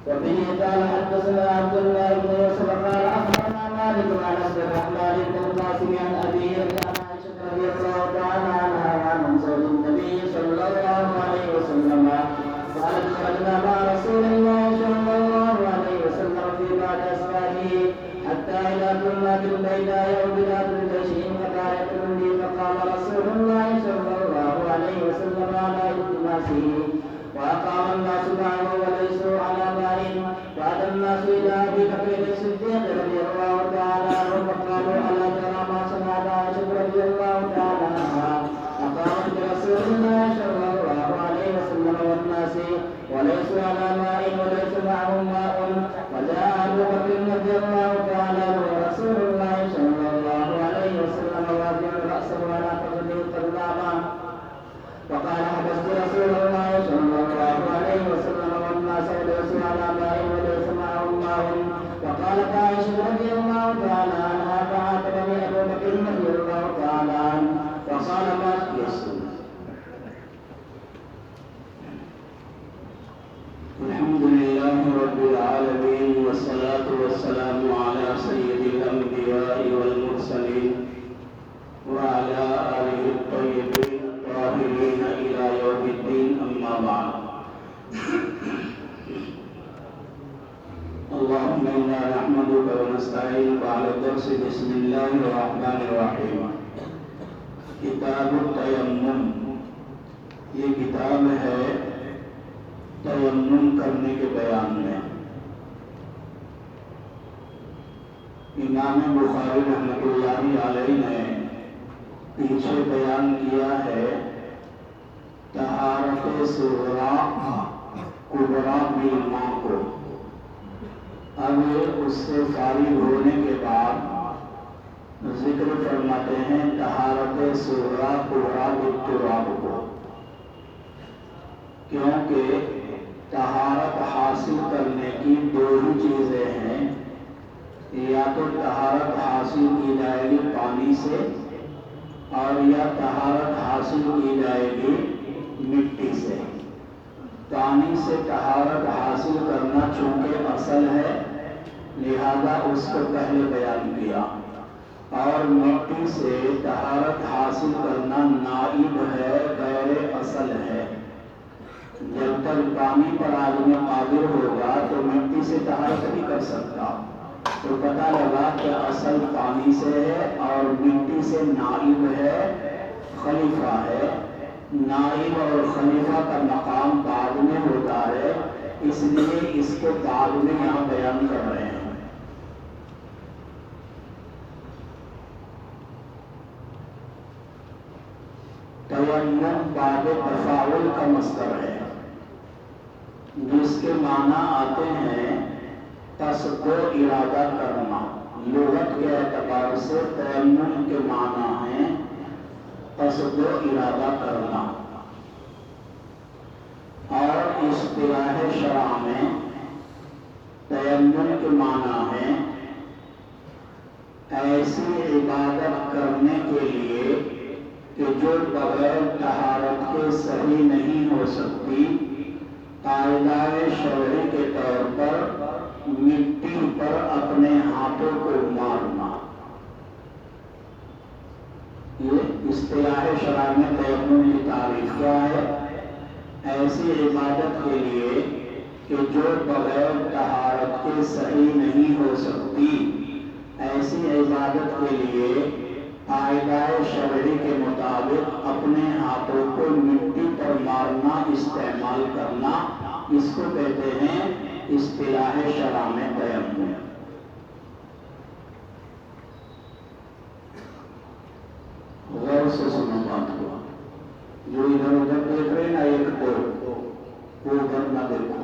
وبه قال حدثنا عبد الله بن يوسف قال اخبرنا مالك عن عبد الرحمن بن القاسم عن ابيه عن عائشه رضي الله تعالى عنها عن زوج النبي صلى الله عليه وسلم قالت خرجنا مع رسول الله صلى الله عليه وسلم في بعض اسفاره حتى اذا كنا بالبيداء او بلاد الجيش فقالت مني فقال رسول الله صلى الله عليه وسلم على التماسه وأقام الناس معه وليسوا على ماء بعد الناس إلى أبي بكر الصديق رضي الله تعالى عنه فقالوا ألا ترى ما صنعت عائشة رضي الله تعالى عنها أقامت برسول الله صلى الله عليه وسلم والناس وليسوا على ماء وليس معهم ماء وجاء أبو بكر رضي الله تعالى عنه ورسول الله صلى الله عليه وسلم واضع رأسه على فخذه قد نام وقال حدثت رسول الله صلى الله عليه وسلم والناس وليسوا على ماء وليس معهم ماء وقالت عائشة رضي الله تعالى عنها فعاتبني أبو بكر رضي الله تعالى عنه وقال ما يسلم. الحمد لله رب العالمين والصلاة والسلام على سيد الأنبياء والمرسلين وعلى آله الطيبين الطاهرين إلى يوم الدين أما بعد. اللهم إنا نحمدك ونستعينك على الدرس. بسم الله الرحمن الرحيم. کتاب التیمم، یہ کتاب ہے تیمم کرنے کے بیان میں. امام بخاری رحمۃ اللہ علیہ نے پیچھے بیان کیا ہے طہارت صغریٰ کبریٰ بالماء کو. اب اس سے فارغ ہونے کے بعد ذکر فرماتے ہیں طہارت صغریٰ کبریٰ بالتراب کو، کیونکہ طہارت حاصل کرنے کی دو ہی چیزیں ہیں. یا تو طہارت حاصل کی جائے گی پانی سے اور یا طہارت حاصل کی جائے گی مٹی سے. پانی سے طہارت حاصل کرنا چونکہ اصل ہے لہذا اس کو پہلے بیان کیا، اور مٹی سے طہارت حاصل کرنا نائب ہے، غیر اصل ہے. جب تک پانی پر آدمی قادر ہوگا تو مٹی سے طہارت نہیں کر سکتا. تو پتہ لگا کہ اصل پانی سے ہے اور مٹی سے نائب ہے، خلیفہ ہے. نائب اور خلیفہ کا مقام بعد میں ہوتا ہے، اس لیے اس کو بعد میں یہاں بیان کر رہے ہیں. تیمم باب تفاعل کا مصدر ہے، جس کے معنی آتے ہیں قصد و ارادہ کرنا. لغت کے اعتبار سے تیمم کے معنی ہیں قصد و ارادہ کرنا، اور اصطلاح شرع میں تیمم کے معنی ہیں ایسی عبادت کرنے کے لیے کہ جو بغیر طہارت کے صحیح نہیں ہو سکتی. قاعدہ شرعی کے طور پر مٹی پر اپنے ہاتھوں کو مارنا، یہ اصطلاح شرع میں تیمم کی تعریف کیا ہے؟ ایسی عبادت کے لیے کہ جو بغیر طہارت کے صحیح نہیں ہو سکتی، ایسی عبادت کے لیے قاعدہ شرعی کے مطابق اپنے ہاتھوں کو مٹی پر مارنا، استعمال کرنا، اس کو کہتے ہیں اصطلاح شرع میں تیمم. غور سے سنو بات کو، جو ادھر ادھر دیکھ رہے نا ایک کو وہ ادھر نہ دیکھو.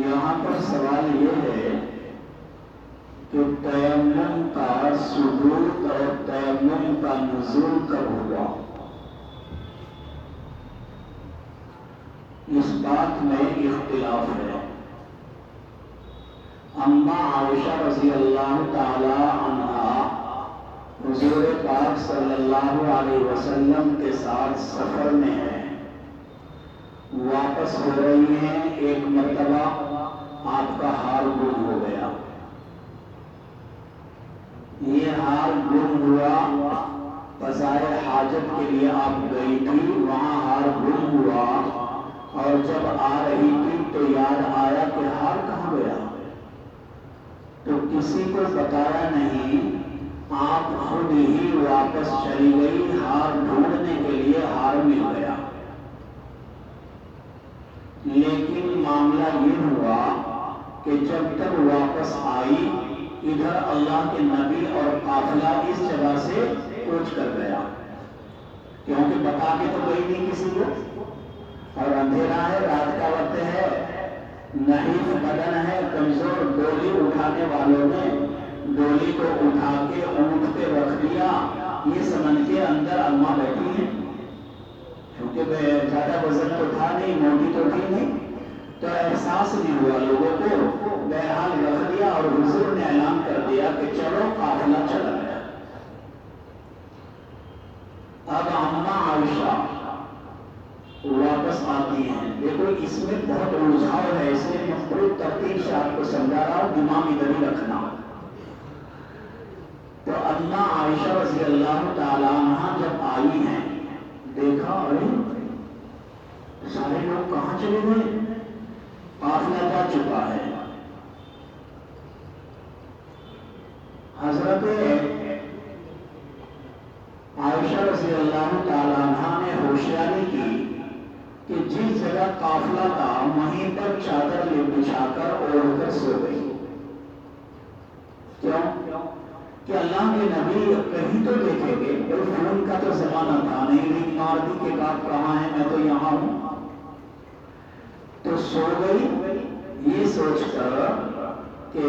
یہاں پر سوال یہ ہے کہ تیمم کا ثبوت اور تیمم کا نزول کب ہوا؟ اس بات میں اختلاف ہے۔ اما عائشہ رضی اللہ تعالی عنہا حضور پاک صلی اللہ علیہ وسلم کے ساتھ سفر میں ہیں، واپس ہو رہی ہیں، ایک مرتبہ آپ کا ہار گم ہو گیا۔ یہ ہار گم ہوا، قضائے حاجت کے لیے آپ گئی تھی، وہاں ہار گم ہوا، اور جب آ رہی تھی تو یاد آیا کہ ہار کہاں گیا، تو کسی کو بتایا نہیں، آپ خود ہی واپس چلی گئی ہار ڈھونڈنے کے لیے، ہار مل گیا۔ لیکن معاملہ یہ ہوا کہ جب تک واپس آئی، ادھر اللہ کے نبی اور قافلہ اس جگہ سے کوچ کر گیا، کیونکہ بتا کے تو گئی نہیں کسی کو، اور اندھیرا ہے، رات کا وقت ہے، نحیف بدن ہے، کمزور، ڈولی اٹھانے والوں نے ڈولی کو اٹھا کے اونٹ پہ رکھ دیا، یہ سمجھ کے اندر اماں بیٹھی ہیں، کیونکہ زیادہ وزن تو تھا نہیں، موٹی تو تھی نہیں، تو احساس نہیں ہوا لوگوں کو، بہرحال رکھ دیا، اور حضور نے اعلان کر دیا کہ چلو قافلہ چلا گیا۔ اب اماں عائشہ واپس آتی ہیں، دیکھو اس میں بہت الجھاؤ ہے، اس لیے مختلف ترتیب سے آپ کو سمجھا رہا ہوں، دماغ ادھر ہی رکھنا۔ تو اماں عائشہ رضی اللہ تعالیٰ عنہا جب آئی ہیں، دیکھا ارے سارے لوگ کہاں چلے گئے، قافلہ جا چکا ہے۔ حضرت عائشہ رضی اللہ تعالیٰ عنہا نے ہوشیاری کی کہ جس جگہ قافلہ تھا وہیں پر چادر لے بچھا کر اوڑھ کر سو گئی۔ کیوں کہ اللہ کے نبی کہیں تو دیکھیں گے، کوئی فون کا تو زمانہ تھا نہیں، رنگ مار دی کہ آپ کہاں ہیں، میں تو یہاں ہوں، تو سو گئی، یہ سوچ کر کہ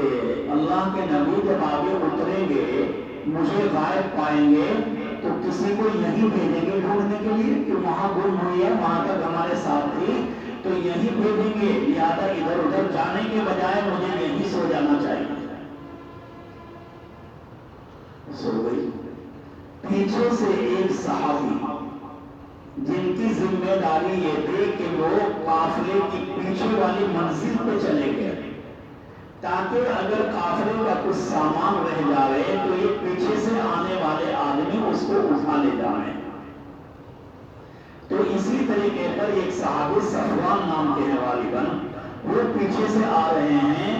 اللہ کے نبی جب آگے اتریں گے مجھے غائب پائیں گے تو کسی کو یہیں بھیجیں گے ڈھونڈنے کے لیے کہ وہاں گم ہوئی ہے، وہاں تک ہمارے ساتھ تھی، تو یہیں بھیجیں گے، لہٰذا ادھر ادھر جانے کے بجائے مجھے یہیں سو جانا چاہیے۔ سو گئی۔ پیچھے سے ایک صحابی جن کی ذمہ داری یہ تھی کہ وہ قافلے کی پیچھے والی منزل پہ چلے گئے تاکہ اگر قافلے کا کچھ سامان رہ جائے تو یہ پیچھے سے آنے والے آدمی اس کو اٹھا لے جائیں۔ تو اسی طریقے پر ایک صحابی صفوان نام کے غالباً وہ پیچھے سے آ رہے ہیں،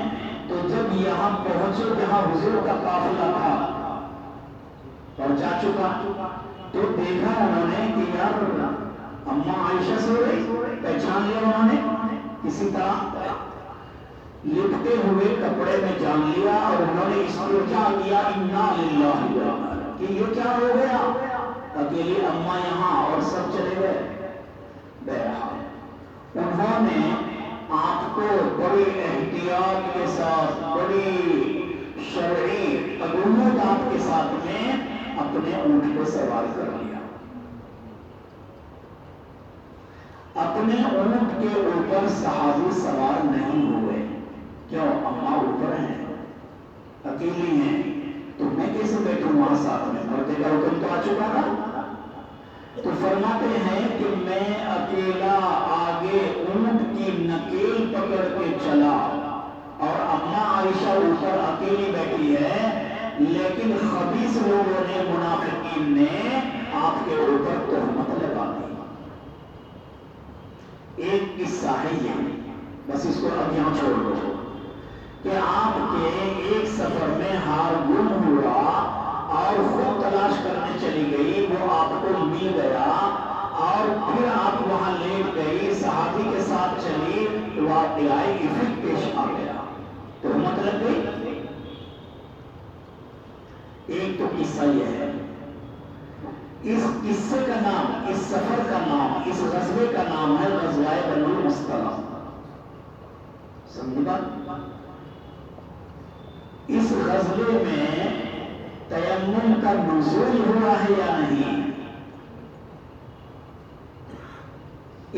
تو جب یہاں پہنچے جہاں حضور کا قافلہ تھا اور جا چکا، تو دیکھا انہوں نے کہ یار اماں عائشہ سو رہی، پہچان لیا انہوں نے، کسی طرح لپٹے ہوئے کپڑے میں جان لیا، اور انہوں نے استرجاع کیا انا للہ و انا الیہ، کہ یہ کیا ہو گیا، اکیلی اماں یہاں اور سب چلے گئے۔ بہرحال انہوں نے آپ کو بڑی احتیاط کے ساتھ، بڑی شرعی قدومات کے ساتھ میں اپنے اونٹ کو سوار کر لیا۔ اپنے اونٹ کے اوپر صحابی سوار نہیں ہوئے، کیوں؟ اماں اوپر ہیں، اکیلی ہیں، تو میں کیسے بیٹھوں وہاں ساتھ میں، پردے کا حکم تو آ چکا تھا۔ تو فرماتے ہیں کہ میں اکیلا آگے اونٹ کی نکیل پکڑ کے چلا، اور اماں عائشہ اوپر اکیلی بیٹھی ہے، لیکن خبیث لوگوں نے، منافقین نے آپ کے اوپر تہمت لگا دی۔ ایک قصہ ہے یہ، بس اس کو اب یہاں چھوڑ دو، کہ آپ کے ایک سفر میں ہار گم ہوا اور خود تلاش کرنے چلی گئی، وہ آپ کو مل گیا، اور پھر آپ وہاں لیٹ گئی، صحابی کے ساتھ چلی، واقعہ افق پیش آ گیا، تہمت لگ گئی۔ ایک تو قصہ یہ ہے، اس قصے کا نام، اس سفر کا نام، اس غزوے کا نام ہے غزوہ بنو المصطلق۔ سمجھی بات؟ اس غزوے میں تیمم کا نزول ہوا ہے یا نہیں؟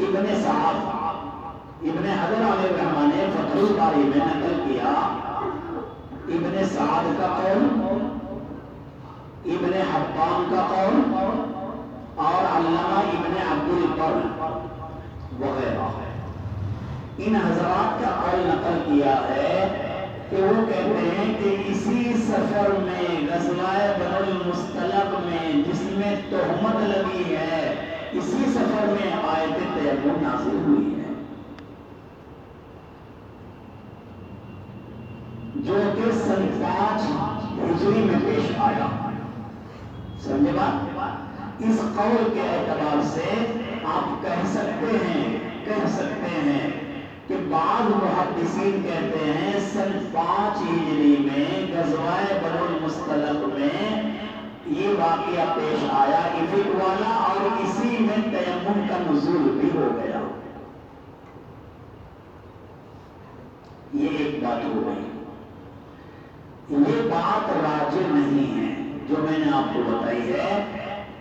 ابن سعد ابن حجر علیہ الرحمہ نے فتح الباری میں نقل کیا ابن سعد کا قول، ابن حبان کا قول اور علامہ ابن عبد البر وغیرہ ان حضرات کا قول نقل کیا ہے کہ وہ کہتے ہیں کہ اسی سفر میں غزوہ بنو المصطلق میں جس میں تہمت لگی ہے، اسی سفر میں آیت تیمم نازل ہوئی ہے، جو کہ سن 5 ہجری میں پیش آیا۔ سمجھے بات؟ اس قول کے اعتبار سے آپ کہہ سکتے ہیں کہ بعض محدثین کہتے ہیں سن 5 ہجری میں غزوہ بنو المصطلق میں یہ واقعہ پیش آیا افق والا، اور اسی میں تیمم کا نزول بھی ہو گیا۔ یہ ایک بات ہو گئی۔ یہ بات راجع نہیں ہے جو میں نے آپ کو بتائی ہے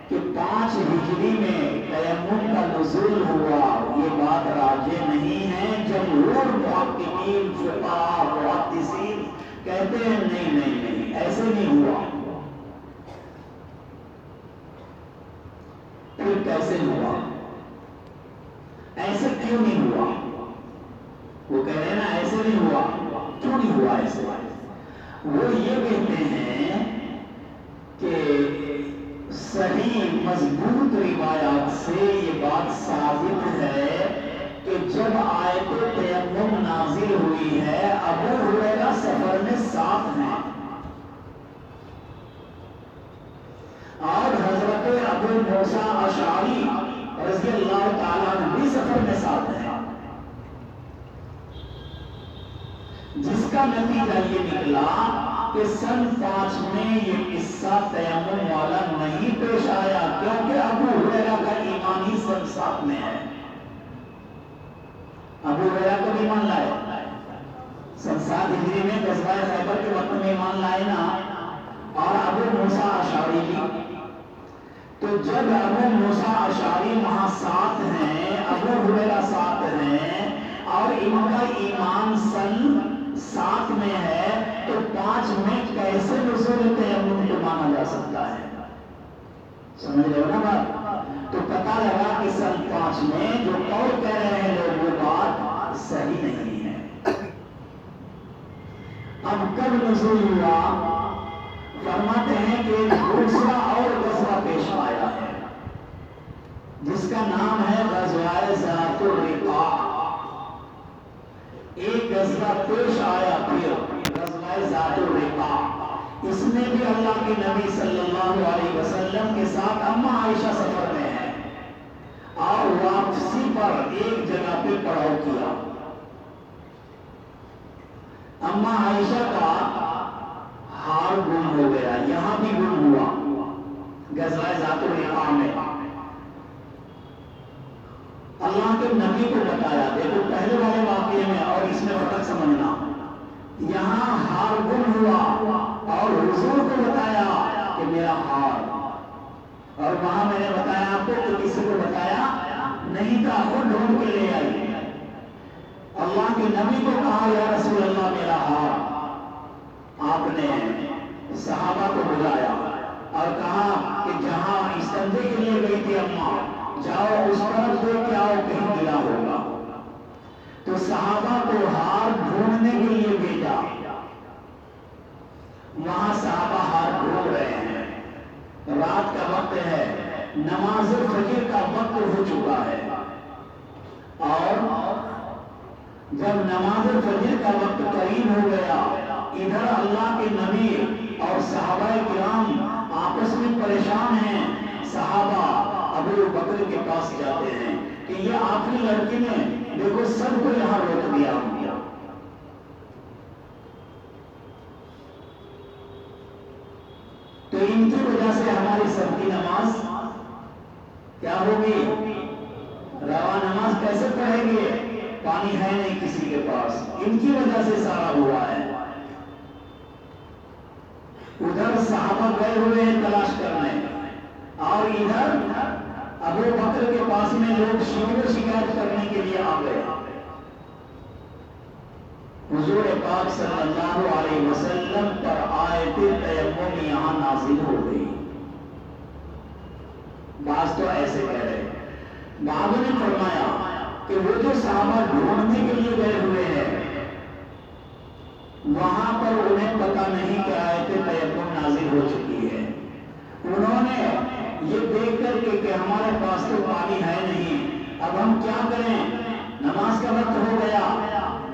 کہ 5 ہجری میں تیمم کا نزول ہوا، یہ بات راجع نہیں ہے۔ جمہور محققین فقہاء محدثین کہتے ہیں نہیں ایسے نہیں ہوا۔ پھر کیسے ہوا؟ ایسے کیوں نہیں ہوا؟ وہ کہہ رہے ہیں نا ایسے نہیں ہوا، کیوں نہیں ہوا ایسے؟ وہ یہ کہتے ہیں کہ صحیح مضبوط روایات سے یہ بات ثابت ہے کہ جب آیت تیمم نازل ہوئی ہے ابو ہریرہ سفر میں ساتھ ہیں، اور حضرت ابو موسیٰ اشعری رضی اللہ تعالیٰ عنہ بھی سفر میں ساتھ ہیں، جس کا نتیجہ یہ نکلا کہ سن 5 میں یہ قصہ تیمم والا نہیں پیش آیا، کیونکہ ابو ہریرہ کا ایمان ہی سن 7 میں ہے۔ ابو ہریرہ کو ایمان لائے سن 7 ہجری میں غزوہ خیبر کے وقت میں ایمان لائے نا، اور ابو موسیٰ اشعری بھی۔ تو جب ابو موسیٰ اشعری وہاں ساتھ ہیں، ابو ہریرہ ساتھ ہیں، اور ان کا ایمان سن 7 میں ہے، تو 5 میں کیسے نزول تیمم کو مانا جا سکتا ہے؟ سمجھ رہے ہو نا بات؟ تو پتہ لگا کہ سن 5 میں جو قول کہہ رہے ہیں لوگ وہ بات صحیح نہیں ہے۔ اب کب نزول ہوا؟ فرماتے ہیں کہ دوسرا اور غزوہ پیش آیا ہے جس کا نام ہے غزوہ ذات الرقاع۔ ایک غزوہ پیش آیا پھر غزوہ ذات الرقاع، اس میں بھی اللہ کے نبی صلی اللہ علیہ وسلم کے ساتھ اماں عائشہ سفر میں ہے، اور واپسی پر ایک جگہ پہ پڑاؤ کیا۔ اماں عائشہ کا ہار گم ہو گیا، یہاں بھی گم ہوا غزوہ ذات الرقاع میں۔ اللہ کے نبی کو بتایا، دیکھو پہلے والے واقعے میں اور اس میں فرق سمجھنا، یہاں ہار گم ہوا اور حضور کو بتایا کہ میرا ہار، اور وہاں میں نے بتایا آپ کو کہ کسی کو بتایا نہیں تھا، خود ڈھونڈ کے لے آئی۔ اللہ کے نبی کو کہا یا رسول اللہ میرا ہار، آپ نے صحابہ کو بلایا اور کہا کہ جہاں استنجے کے لیے گئی تھی اماں، جاؤ اس طرف دیکھ کے آؤ کہیں ملا ہوگا۔ تو صحابہ کو ہار ڈھونڈنے کے لیے بھیجا، وہاں صحابہ ہار ڈھونڈ رہے ہیں، رات کا وقت ہے، نماز فجر کا وقت ہو چکا ہے، اور جب نماز فجر کا وقت قریب ہو گیا، ادھر اللہ کے نبی اور صحابہ کرام آپس میں پریشان ہیں۔ صحابہ ابو بکر کے پاس جاتے ہیں کہ یہ آخری لڑکی نے دیکھو سب کو یہاں روک دیا، تو ان کی وجہ سے ہماری سب کی نماز کیا ہوگی؟ روا نماز کیسے پڑھیں گے؟ پانی ہے نہیں کسی کے پاس، ان کی وجہ سے سارا ہوا ہے۔ ادھر صحابہ گئے ہوئے ہیں تلاش کرنے، اور ادھر ابو بکر کے پاس میں لوگ شکایت کرنے کے لیے آ گئے۔ حضور پاک صلی اللہ علیہ وسلم پر آیت تیمم یہاں نازل ہو گئی۔ بعض تو ایسے کہہ رہے، بعض نے فرمایا کہ وہ جو صحابہ ڈھونڈنے کے لیے گئے ہوئے ہیں وہاں پر انہیں پتہ نہیں کہ آیت تیمم نازل ہو چکی ہے۔ انہوں نے یہ دیکھ کر کہ ہمارے پاس تو پانی ہے نہیں، اب ہم کیا کریں، نماز کا وقت ہو گیا،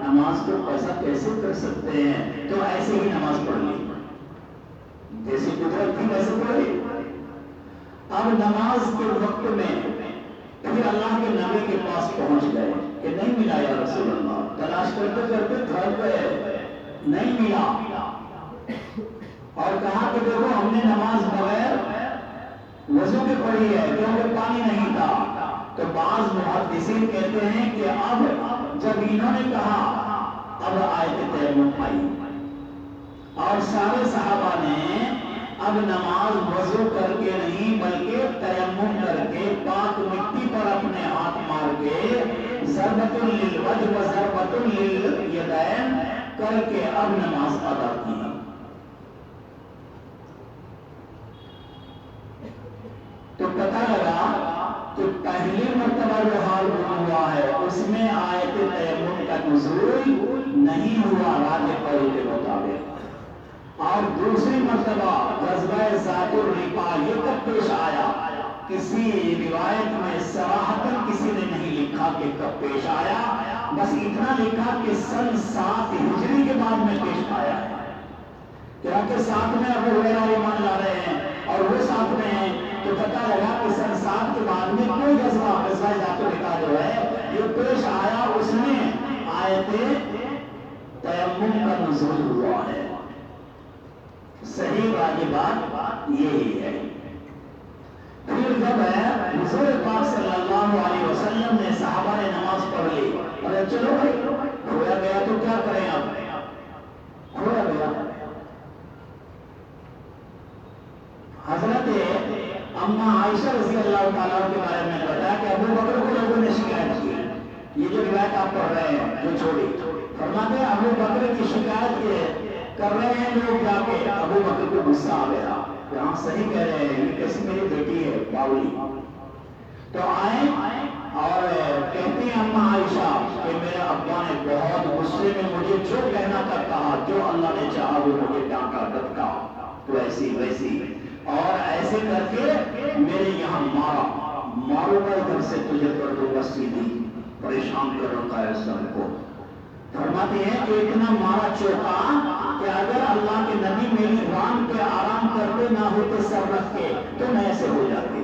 نماز کو ایسا کیسے کر سکتے ہیں، تو ایسے ہی نماز پڑھ لی، جیسی قدرت تھی ویسے پڑھی۔ اب نماز کے وقت میں پھر اللہ کے نبی کے پاس پہنچ گئے کہ نہیں ملا یا رسول اللہ، تلاش کرتے کرتے تھک گئے، نہیں ملا، اور کہا کہ دیکھو ہم نے نماز بغیر وضو کے پڑھی ہے کیونکہ پانی نہیں تھا۔ تو بعض محدثین کہتے ہیں کہ اب جب انہوں نے کہا اب آیت تیمم آئی، اور سارے صحابہ نے اب نماز وضو کر کے نہیں بلکہ تیمم کر کے پاک مٹی پر اپنے ہاتھ مار کے ضربۃ للوجہ و ضربۃ للیدین کر کے اب نماز ادا کی۔ تو پتہ لگا کہ پہلی مرتبہ جو حال ہوا ہے اس میں آیت تیمم کا نزول نہیں ہوا راجح قول کے مطابق، اور دوسری مرتبہ غزوہ ذات الرقاع یہ کب پیش آیا، کسی روایت میں صراحتاً کسی نے نہیں لکھا کہ کب پیش آیا، بس اتنا لکھا کہ سن 7 ہجری کے بعد میں پیش آیا ہے، کیونکہ ساتھ میں ابو ہریرہ ایمان لا رہے ہیں اور وہ ساتھ میں ہیں، تو پتہ لگا کہ سن 7 کے بعد میں کوئی غزوہ ذات الرقاع جو ہے یہ پیش آیا، اس میں آیت تیمم کا نزول ہوا ہے۔ صحیح والی بات یہی ہے۔ پھر جب حضور پاک صلی اللہ علیہ وسلم نے صحابہ نے نماز پڑھ لی، ارے چلو بھائی کھویا گیا تو کیا کریں، اب کھویا گیا۔ حضرت اما عائشہ رضی اللہ تعالیٰ کے بارے میں بتایا کہ ابو بکر کو لوگوں نے شکایت کی، یہ جو روایت آپ پڑھ رہے ہیں جو چھوڑی، فرماتے ہیں ابو بکر کی شکایت کر رہے ہیں لوگ جا کے، ابو بکر کو غصہ آ گیا، یہاں صحیح کہہ رہے ہیں یہ کیسی میری بیٹی ہے باولی، تو آئے اور کہتے ہیں اما عائشہ کہ میرے ابا نے بہت غصے میں مجھے جو کہنا تھا کہا، جو اللہ نے چاہا وہ مجھے ڈانٹا ڈپٹا، تو ایسی ویسی، اور ایسے کر کے میرے یہاں مارو گا، ادھر سے تجھے کر دوں گا سیدھی، پریشان کر رکھا ہے سب کو۔ فرماتے ہیں کہ اتنا مارا چوکا کہ اگر اللہ کے نبی میری ران پہ آرام کرتے نہ ہوتے سر رکھ کے تو میں ایسے ہو جاتی،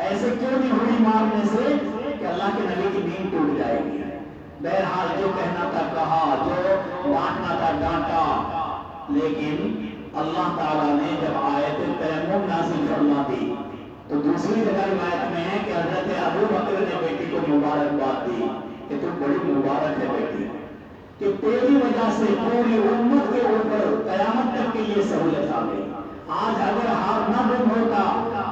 ایسے کیوں نہیں ہوئی مارنے سے کہ اللہ کے نبی کی نیند ٹوٹ جائے گی۔ بہرحال جو کہنا تھا کہا، جو ڈانٹنا تھا ڈانٹا، لیکن اللہ تعالیٰ نے جب آیت تیمم نازل فرما دی تو دوسری جگہ روایت میں ہے کہ حضرت ابو بکر نے بیٹی کو مبارکباد دی کہ تو بڑی مبارک ہے بیٹی، کہ تیری وجہ سے پوری امت کے اوپر قیامت تک کے لیے سہولت آ گئی۔ آج اگر ہاتھ نہ بند ہوتا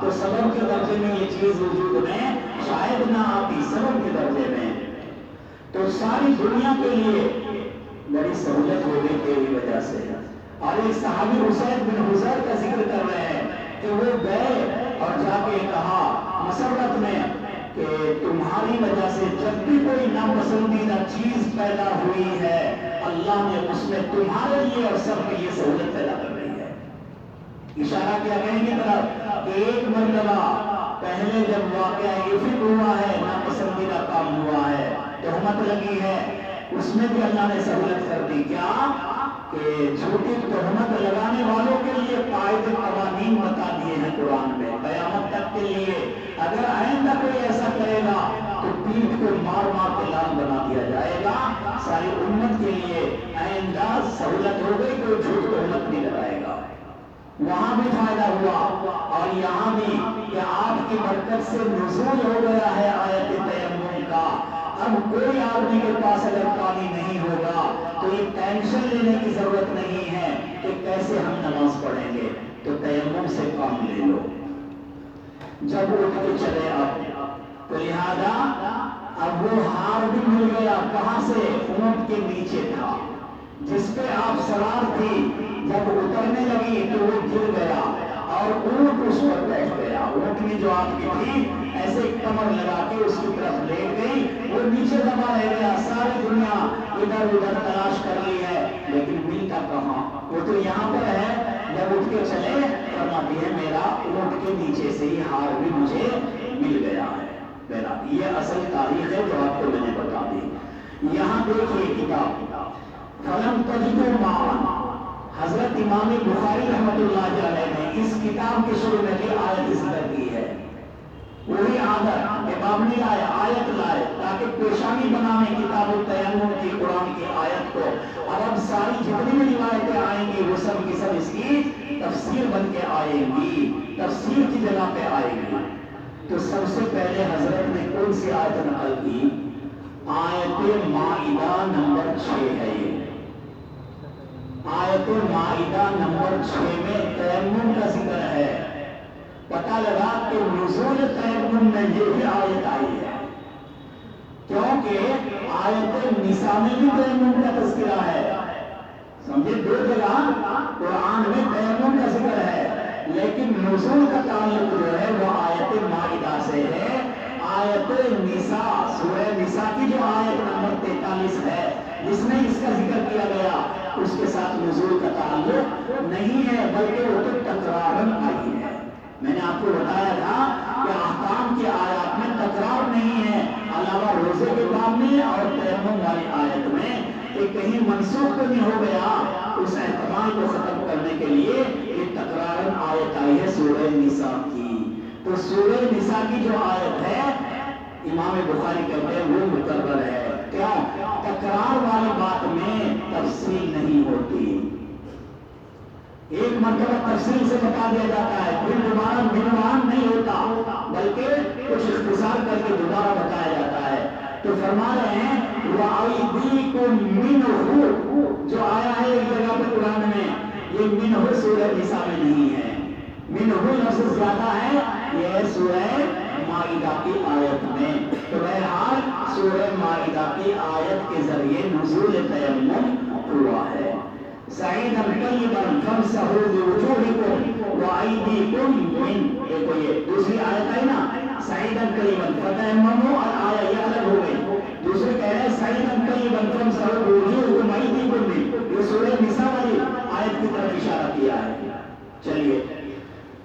تو سبب کے درجے میں یہ چیز وجود میں شاید نہ آتی، سبب کے درجے میں، تو ساری دنیا کے لیے بڑی سہولت ہو گئی تیری وجہ سے۔ اور ایک صحابی حسین بن حضیر کا ذکر کر رہے ہیں کہ وہ گئے اور جا کے کہا مسرت میں کہ تمہاری وجہ سے جب بھی کوئی ناپسندیدہ چیز پیدا ہوئی ہے اللہ نے اس میں تمہارے لیے اور سب کے لیے سہولت پیدا کر رہی ہے۔ اشارہ کیا کہیں کی طرف کہ ایک مرتبہ پہلے جب واقعہ افق ہوا ہے، ناپسندیدہ کام ہوا ہے، تہمت لگی ہے، اس میں بھی اللہ نے سہولت کر دی، کیا کہ جھوٹی تہمت لگانے والوں کے لیے قائد قوانین بتا دیے ہیں قرآن میں، قیامت تک کے لیے اگر آئندہ کوئی ایسا کرے گا تو پیٹھ کو مار مار کے لال بنا دیا جائے گا۔ ساری امت کے لیے آئندہ سہولت ہو گئی، کوئی جھوٹ تہمت نہیں لگائے گا۔ وہاں بھی فائدہ ہوا اور یہاں بھی کہ آپ کی برکت سے نزول ہو گیا ہے آیت تیمم کا۔ اب کوئی آدمی کے پاس اگر پانی نہیں ہوگا تو یہ ٹینشن لینے کی ضرورت نہیں ہے کہ کیسے ہم نماز پڑھیں گے، جب اٹھ کے چلے اب تو لہذا اب وہ ہار بھی مل گیا. کہاں سے؟ اونٹ کے نیچے تھا جس پہ آپ سوار تھی. جب اترنے لگی تو وہ گر گیا اور اونٹ اس پر بیٹھ گیا. اونٹنی جو آپ کی تھی ایسے کمر لگا کے اس کی طرف لیٹ گئی. وہ نیچے دبا رہ گیا. ساری دنیا ادھر ادھر تلاش کر لی ہے لیکن ملتا کہاں. وہ تو یہاں پر ہے. جب اٹھ کے چلے فرماتی ہے میرا اونٹ کے نیچے سے ہی ہار بھی مجھے مل گیا ہے. میرا یہ اصل تاریخ ہے جو آپ کو میں نے بتا دی. یہاں دیکھیے کتاب فلم تجدوا معا. حضرت امام بخاری رحمۃ اللہ علیہ نے اس کتاب کے شروع میں بھی آیت ذکر کی ہے. وہی عادت کہ بابنی لائے آیت لائے تاکہ پیشانی بنانے کتاب التیمم کی قرآن کی آیت کو. اب ساری جتنی بھی روایتیں آئیں گی وہ سب کی سب اس کی تفسیر بن کے آئیں گی, تفسیر کی جگہ پہ آئیں گی. تو سب سے پہلے حضرت نے کون سی آیت نقل کی؟ آیت مائدہ نمبر 6 ہے. یہ آیت مائدہ نمبر 6 میں تیمم کا ذکر ہے. پتہ لگا کہ نزول تیمم میں یہ بھی آیت آئی ہے کیونکہ آیت نساء میں بھی تیمم کا تذکرہ ہے. سمجھے؟ 2 جگہ قرآن میں تیمم کا ذکر ہے لیکن نزول کا تعلق جو ہے وہ آیت مائدہ سے ہے. آیت نساء سورہ نساء کی جو آیت نمبر 43 ہے جس میں اس کا ذکر کیا گیا اس کے ساتھ نزول کا تعلق نہیں ہے بلکہ وہ تو تکرارن آئی ہے. میں نے آپ کو بتایا تھا کہ احکام کی آیات میں تکرار نہیں ہے علاوہ روزے کے باب میں اور تیمم والی آیت میں کہ کہیں منسوخ تو نہیں ہو گیا. اس احتمال کو ختم کرنے کے لیے یہ تکرارن آیت آئی ہے سورہ نساء کی. تو سورہ نساء کی جو آیت ہے امام بخاری کہتے ہیں وہ مکرر ہے. کیوں؟ تکرار والی بات میں تفصیل نہیں ہوتی. ایک مرتبہ تفصیل سے بتا دیا جاتا ہے پھر دوبارہ عنوان نہیں ہوتا بلکہ کچھ اختصار کر کے دوبارہ بتایا جاتا ہے. تو فرما رہے ہیں وَأَيْدِيكُم مِّنْهُ جو آیا ہے ایک جگہ پہ قرآن میں یہ منہ سورہ نساء میں نہیں ہے. منہ لفظ زیادہ ہے یہ ہے سورہ مائدہ کی آیت میں. تو بہرحال سورہ مائدہ کی آیت کے ذریعے نزول تیمم ہوا ہے. سعیدا طیبا فامسحوا بوجوہکم وایدیکم من. دیکھو یہ دوسری آیت ہے نا سعیدا طیبا فتیمموا اور آیت یہ الگ ہو گئی. دوسرے کہہ رہے ہیں سعیدا طیبا فامسحوا بوجوہکم وایدیکم من. یہ سورہ نساء والی آیت کی طرف اشارہ کیا ہے. چلیے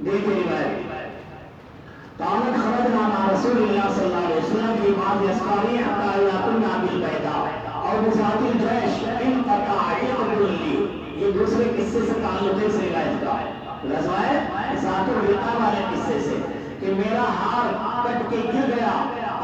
دیکھیں روایت. قالت خرجنا مع رسول اللہ صلی اللہ علیہ وسلم في بعض اسفاره حتى اذا كنا بالبيضاء اور بذات الجيش انقطع عقد لي. یہ دوسرے قصے سے تعلق ہے اس روایت کا غزوہ ذات الرقاع والے قصے سے کہ میرا ہار کٹ کے گر گیا.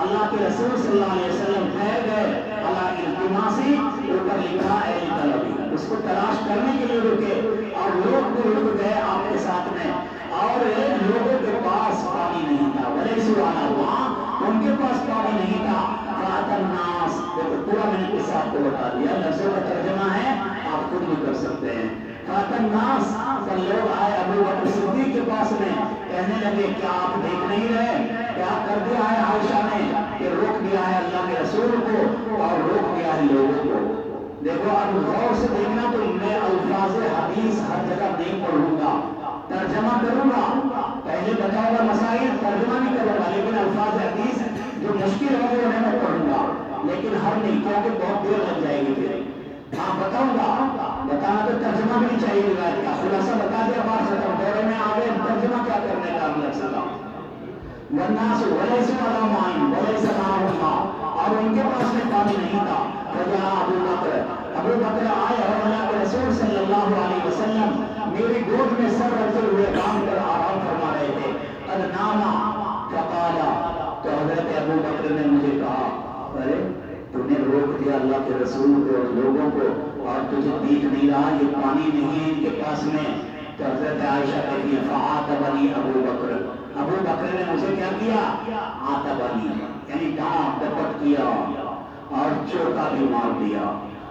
اللہ کے رسول صلی اللہ علیہ وسلم ٹھہر گئے. اللہ التماسی اوپر لکھا ہے طلبی. اس کو تلاش کرنے کے لیے رکے اور لوگ بھی رک گئے آپ کے ساتھ میں اور لوگوں کے پاس پانی نہیں تھا. ولیسو والا وہاں ان کے پاس پانی نہیں تھا. فات الناس پورا میں نے قصہ آپ کو بتا دیا. لفظوں کا ترجمہ ہے آپ خود بھی کر سکتے ہیں. فات الناس پر لوگ آئے ابو بکر صدیق کے پاس میں کہنے لگے کیا آپ دیکھ نہیں رہے کیا کر دیا ہے عائشہ نے کہ روک دیا ہے اللہ کے رسول کو اور روک دیا ہے لوگوں کو. دیکھو اب غور سے دیکھنا تو میں الفاظ حدیث ہر جگہ نہیں پڑھوں گا ترجمہ کروں گا. پہلے بتاؤں گا مسائل ترجمہ نہیں کروں گا لیکن الفاظ حدیث جو مشکل ہوگی انہیں میں پڑھوں گا لیکن ہر نہیں کیونکہ بہت دیر لگ جائے گی. پھر ہاں بتاؤں گا. بتانا تو ترجمہ بھی نہیں چاہیے روایت کا خلاصہ بتا دیا بات ختم. دورے میں آگے ترجمہ کیا کرنے کا لگ سکا. والناس وليس على ماء وليس معهم ماء اور ان کے پاس میں پانی نہیں تھا. فجاء ابو بکر آئے اور اللہ کے رسول صلی اللہ علیہ وسلم میری گود میں سر رکھتے ہوئے کام کر آرام فرما رہے تھے. قد ناما فقال تو حضرت ابو بکر نے مجھے کہا ارے تو نے روک دیا اللہ کے رسول کو اور لوگوں کو اور تجھے دیکھ نہیں رہا یہ پانی نہیں ہے ان کے پاس میں. تو حضرت عائشہ کہتی ہے فعاتبنی ابو بکر. ابو بکر نے مجھے کیا کیا؟ عاتبنی یعنی ڈانٹ ڈپٹ کیا اور چوکا بھی مار دیا.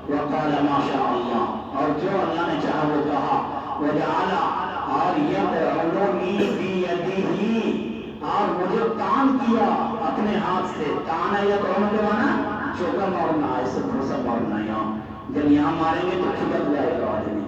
وقال ما شاء اللہ اور جو اللہ نے چاہا وہ کہا. وجعل اور یدعونی بیدیہ اور مجھے تان کیا اپنے ہاتھ سے. تان ہے یا توڑنے کے مانا چوکا مارنا، ایسے بھروسا مارنا. یہاں جب یہاں ماریں گے تو کھلک جائے گا آدمی.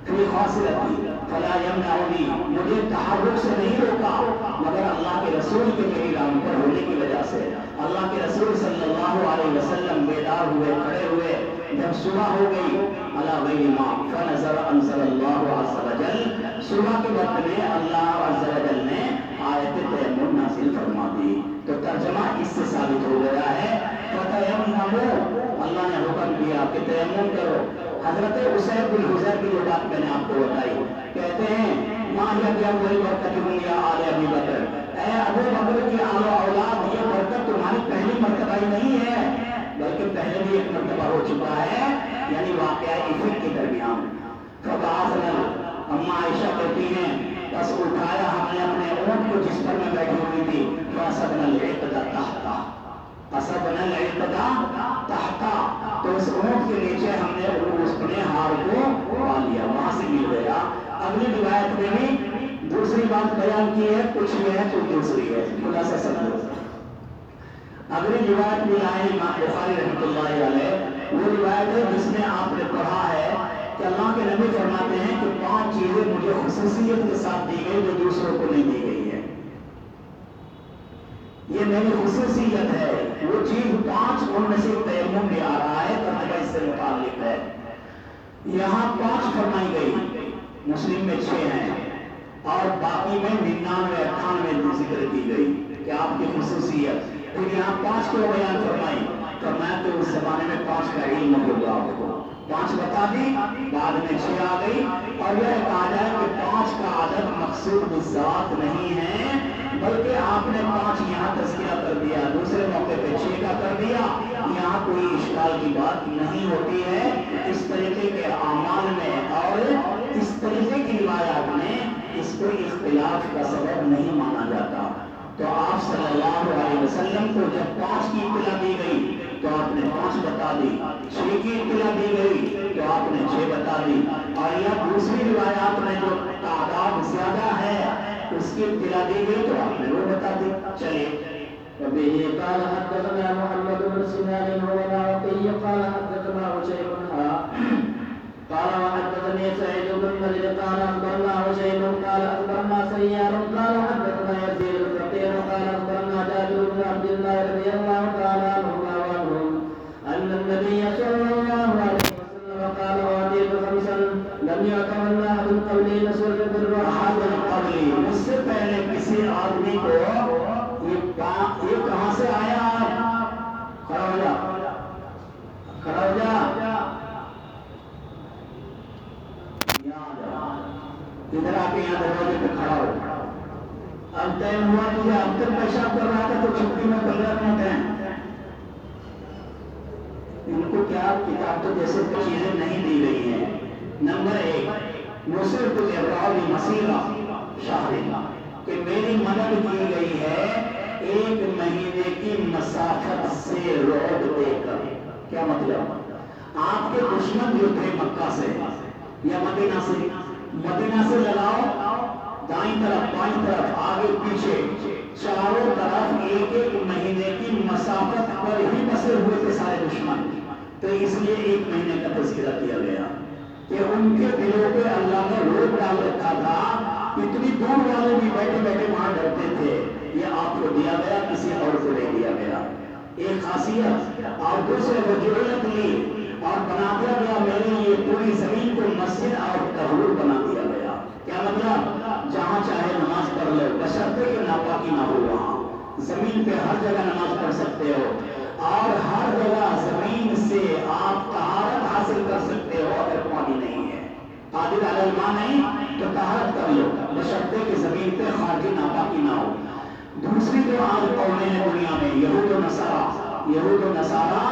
پھر خاصیت فلا یمنعنی، مجھے تحرک سے نہیں روکا مگر اللہ کے رسول کے میری رام پر ہونے کی وجہ سے. اللہ کے رسول صلی اللہ علیہ وسلم بیدار ہوئے، کھڑے ہوئے. جب صبح ہو گئی علی غیر ما فنظر انزل اللہ عز وجل، صبح کے وقت میں اللہ عز وجل نے آیت تیمم نازل فرما دی. تو ترجمہ اس سے ثابت ہو گیا ہے فتیمموا، اللہ نے حکم دیا کہ تیمم کرو. حضرت اسید بن حضیر کی جو بات میں نے آپ کو بتائی، کہتے ہیں ماں یا وہی برکت ہوں یا آل ابی بکر، اے ابو بکر کی آل و اولاد، یہ برکت تمہاری پہلی مرتبہ ہی نہیں ہے بلکہ پہلے بھی ایک مرتبہ ہو چکا ہے، یعنی واقعہ عفت کے درمیان. فبعثنا، اما عائشہ کہتی ہیں بس اٹھایا ہم نے اپنے اونٹ کو جس پر میں بیٹھی ہوئی تھی، فاصبنا العقد تحتا، اصبنا العقد تحتا، تو اس اونٹ کے نیچے ہم نے اپنے ہار کو پا لیا، وہاں سے مل گیا. اگلی روایت میں بھی دوسری بات بیان کی ہے، کچھ یہ ہے کچھ دوسری ہے، خلاصہ سمجھو. اگلی روایت بھی آئے امام بخاری رحمۃ اللہ علیہ، وہ روایت ہے جس میں آپ نے پڑھا ہے کہ اللہ کے نبی فرماتے ہیں کہ 5 چیزیں مجھے خصوصیت کے ساتھ دی گئی جو دوسروں کو نہیں دی گئی ہے. یہ میری خصوصیت ہے. وہ چیز 5 ان میں سے تیمم بھی آ رہا ہے، ترجمہ اس سے متعلق ہے. یہاں 5 فرمائی گئی، مسلم میں 6 ہیں اور باقی میں 99 98 ذکر کی گئی کہ آپ کی خصوصیت. پھر یہاں 5 کو بیان فرمائی، فرمایا کہ اس زمانے میں 5 کا علم ہوگا آپ کو. 5 بتا دی، بعد میں 6 آ گئی. اور یہ کہا جائے کہ 5 کا عدد مقصود بذات نہیں ہے بلکہ آپ نے 5 یہاں تذکرہ کر دیا، دوسرے موقع پہ 6 کا کر دیا. یہاں کوئی اشکال کی بات نہیں ہوتی ہے. اس طریقے کے اعمال میں اور اس طریقے کی روایات میں اس کو اختلاف کا سبب نہیں مانا جاتا. تو آپ صلی اللہ علیہ وسلم کو جب 5 کی اطلاع دی گئی تو آپ نے 5 بتا دی، 6 کی اطلاع دی گئی تو آپ نے 6 بتا دی. اور یہ دوسری روایات میں جو تعداد زیادہ ہے اس کی اطلاع دی گئی تو آپ نے وہ بتا دی. چلیے. وبه قال حدثنا محمد بن سنان والعراقي قال حدثنا شيخ قال وحدثني سعيد بن مريد قال اخبرنا وشيخ قال اخبرنا سيار قال حدثنا يزيد الفقير قال اخبرنا جابر بن عبد الله رضي الله تعالى عنهما وعنهم ان النبي صلى الله عليه وسلم قال اوتيت 5 لم يعتمن احد قبلي نصر بالرحمن قبلی، مجھ سے پہلے کسی آدمی کو یہ کہاں سے آیا؟ کھڑا ہو جا، کھڑا ہو جا، ادھر آ کے یہاں دروازے پہ کھڑا ہو. اب ٹائم ہوا تجھے، اب تک پیشاب کر رہا تھا تو چھٹی میں 15 منٹ ہیں. ان کو کیا کتاب تو جیسے چیزیں نہیں دی گئی ہیں. نمبر 1 نصرت الابرار مسیرہ شہر، کہ میری مدد کی گئی ہے 1 مہینے کی مسافت سے روڈ دے کر. کیا مطلب؟ آپ کے دشمن جو تھے مکہ سے یا مدینہ سے لگاؤ، دائیں طرف بائیں طرف آگے پیچھے چاروں طرف 1 مہینے کی مسافت پر ہی بسے ہوئے تھے سارے دشمن. تو اس لیے 1 مہینے کا تذکرہ کیا گیا کہ ان کے دلوں پہ اللہ نے روک ڈال رکھا تھا. اتنی دور والے بھی بیٹھے بیٹھے وہاں ڈرتے تھے. یہ آپ کو دیا گیا، کسی اور کو نہیں دیا گیا. ایک خاصیت. اور دوسرے کو ضرورت لی اور بنا دیا گیا میرے لیے پوری زمین کو مسجد اور طہور بنا دیا گیا. کیا مطلب؟ جہاں چاہے نماز پڑھ لو بشرطے کہ ناپاکی نہ ہو. وہاں زمین پہ ہر جگہ نماز پڑھ سکتے ہو اور ہر جگہ زمین سے آپ طہارت حاصل کر سکتے ہو. اگر پانی نہیں ہے، قادر علی الماء نہیں تو طہارت کر لو بشرطے کہ زمین پہ خارجی ناپاکی نہ ہو. دوسری جو آج قومیں ہیں دنیا میں، یہود و نصارہ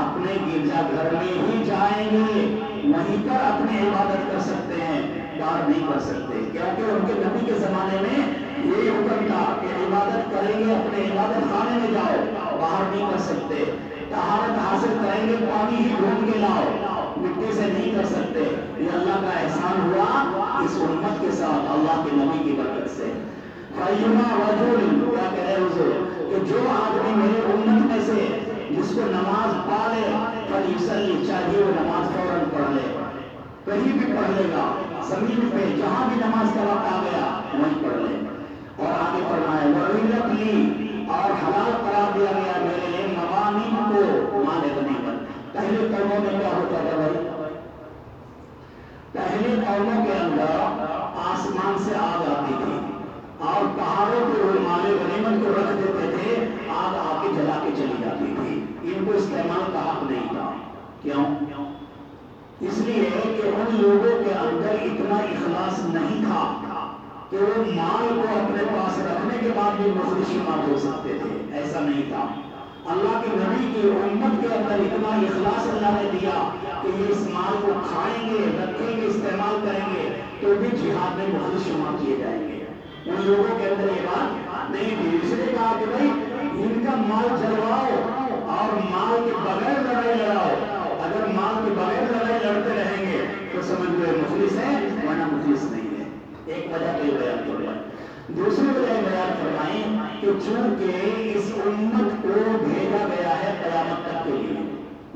اپنے گرجا گھر میں ہی جائیں گے، وہیں پر اپنی عبادت کر سکتے ہیں، باہر نہیں کر سکتے. کیونکہ ان کے نبی کے زمانے میں یہ حکم تھا کہ عبادت کریں گے اپنے عبادت خانے میں جاؤ، باہر نہیں کر سکتے. طہارت حاصل کریں گے پانی ہی ڈھونڈ کے لاؤ، مٹی سے نہیں کر سکتے. یہ اللہ کا احسان ہوا اس امت کے ساتھ اللہ کے نبی کی برکت سے. فَأَيُّمَا رَجُلٍ، کیا کہہ رہے حضور کہ جو آدمی میرے امت میں سے جس کو نماز پالے فَلْيُصَلِّ، چاہیے وہ نماز فوراً پڑھ لے، کہیں بھی پڑھ لے گا، زمین پہ جہاں بھی نماز کا وقت آ گیا وہیں پڑھ لے۔ اور آگے فرمایا وَأُحِلَّتْ لِي، اور حلال قرار دیا گیا میرے لیے مغانم کو، مال غنیمت۔ پہلے قوموں میں کیا ہوتا تھا بھائی؟ پہلے قوموں کے اندر آسمان سے آگ آتی تھی اور پہاڑوں پہ وہ مال غنیمت کو رکھ دیتے تھے، آگ آ کے جلا کے چلی جاتی تھی، ان کو استعمال کا حق نہیں تھا۔ کیوں؟ اس لیے کہ ان لوگوں کے اندر اتنا اخلاص نہیں تھا کہ وہ مال کو اپنے پاس رکھنے کے بعد بھی مخلص شمار ہو سکتے تھے، ایسا نہیں تھا۔ اللہ کے نبی کی امت کے اندر اتنا اخلاص اللہ نے دیا کہ یہ اس مال کو کھائیں گے، رکھیں گے، استعمال کریں گے تو بھی جہاد میں مخلص شمار کیے جائیں گے۔ ان لوگوں کے اندر یہ بات نہیں تھی، اس لیے کہا کہ بھائی ان کا مال جلواؤ اور مال کے بغیر لڑائی لڑاؤ۔ اگر مال کے بغیر لڑائی لڑتے رہیں گے تو سمجھ لو مخلص ہے، ورنہ مخلص نہیں ہے۔ ایک وجہ تو یہ بیان فرمائی۔ دوسری وجہ بیان فرمائی کہ چونکہ اس امت کو بھیجا گیا ہے قیامت تک کے لیے،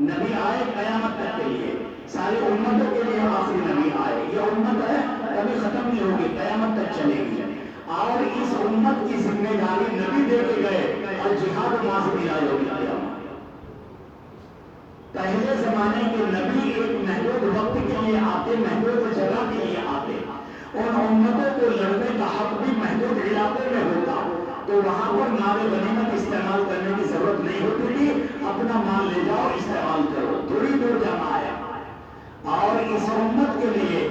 نبی آئے قیامت تک کے لیے، ساری امتوں کے لیے آخری نبی آئے، یہ امت ہے کبھی ختم نہیں ہوگی، قیامت تک چلے گی، اور اس امت کی ذمہ داری نبی دے کے گئے اور جہاد ماضی آئے ہوگی قیامت۔ پہلے زمانے کے نبی ایک محدود وقت کے لیے آتے، محدود جگہ کے لیے آتے، ان امتوں کو لڑنے کا حق بھی محدود علاقے میں ہوتا، تو وہاں پر مال غنیمت استعمال کرنے کی ضرورت نہیں ہوتی تھی، اپنا مال لے جاؤ استعمال کرو، تھوڑی دور جانا ہے۔ اور اس امت کے لیے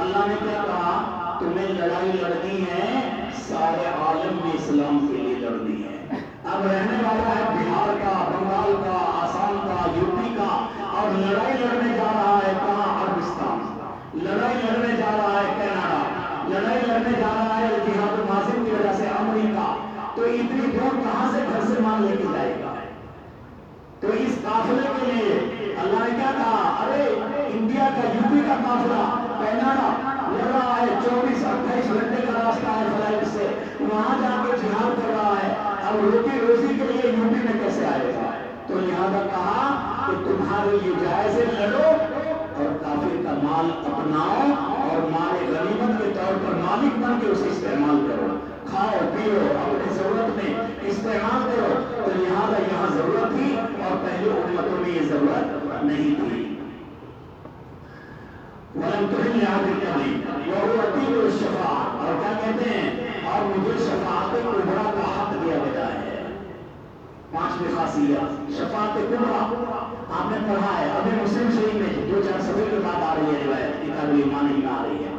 اللہ نے کیا کہا؟ تمہیں لڑائی لڑنی ہے سارے عالم میں اسلام کے لیے لڑنی ہے۔ اب رہنے والا ہے بہار کا، بنگال کا، آسام کا، یو پی کا، اور لڑائی لڑنے جا رہا ہے کہاں؟ عربستان، لڑائی لڑنے جا رہا ہے کینیڈا، لڑائی لڑنے جا رہا ہے جہاد ماضی کی وجہ سے امریکہ، تو اتنی دور کہاں سے گھر سے مال لے کے جائے گا؟ تو اس قافلے کے لیے اللہ نے کیا کہا؟ ارے انڈیا کا، یو پی کا قافلہ کینیڈا لڑ رہا ہے، 24-28 گھنٹے کا راستہ ہے فلائٹ سے، وہاں جا کے جہاد کر رہا ہے، اب روٹی روزی کے لیے یو پی میں کیسے آئے گا؟ تو لہذا کہا کہ تمہارے یہ جائز ہے، لڑو اور کافر کا مال اپناؤ اور مال غنیمت کے طور پر مالک بن کے اسے استعمال کرو، کھاؤ پیو، اپنی ضرورت میں استعمال کرو۔ تو لہذا یہاں ضرورت تھی اور پہلے امتوں میں یہ ضرورت نہیں تھی۔ وَلَمْ تُحِلْ لِعَبْدٍ قَبْلِي وَهُوَ طِيبُ الشَّفَاعَةِ، اور کیا کہتے ہیں؟ اور مجھے شفاعت کبریٰ کا حق دیا گیا ہے۔ پانچویں خاصیت شفاعت کبریٰ، آپ نے پڑھا ہے ابھی مسلم شریف میں 2-4 صفحے کے بعد آ رہی ہے روایت، کتاب الایمان میں آ رہی ہے۔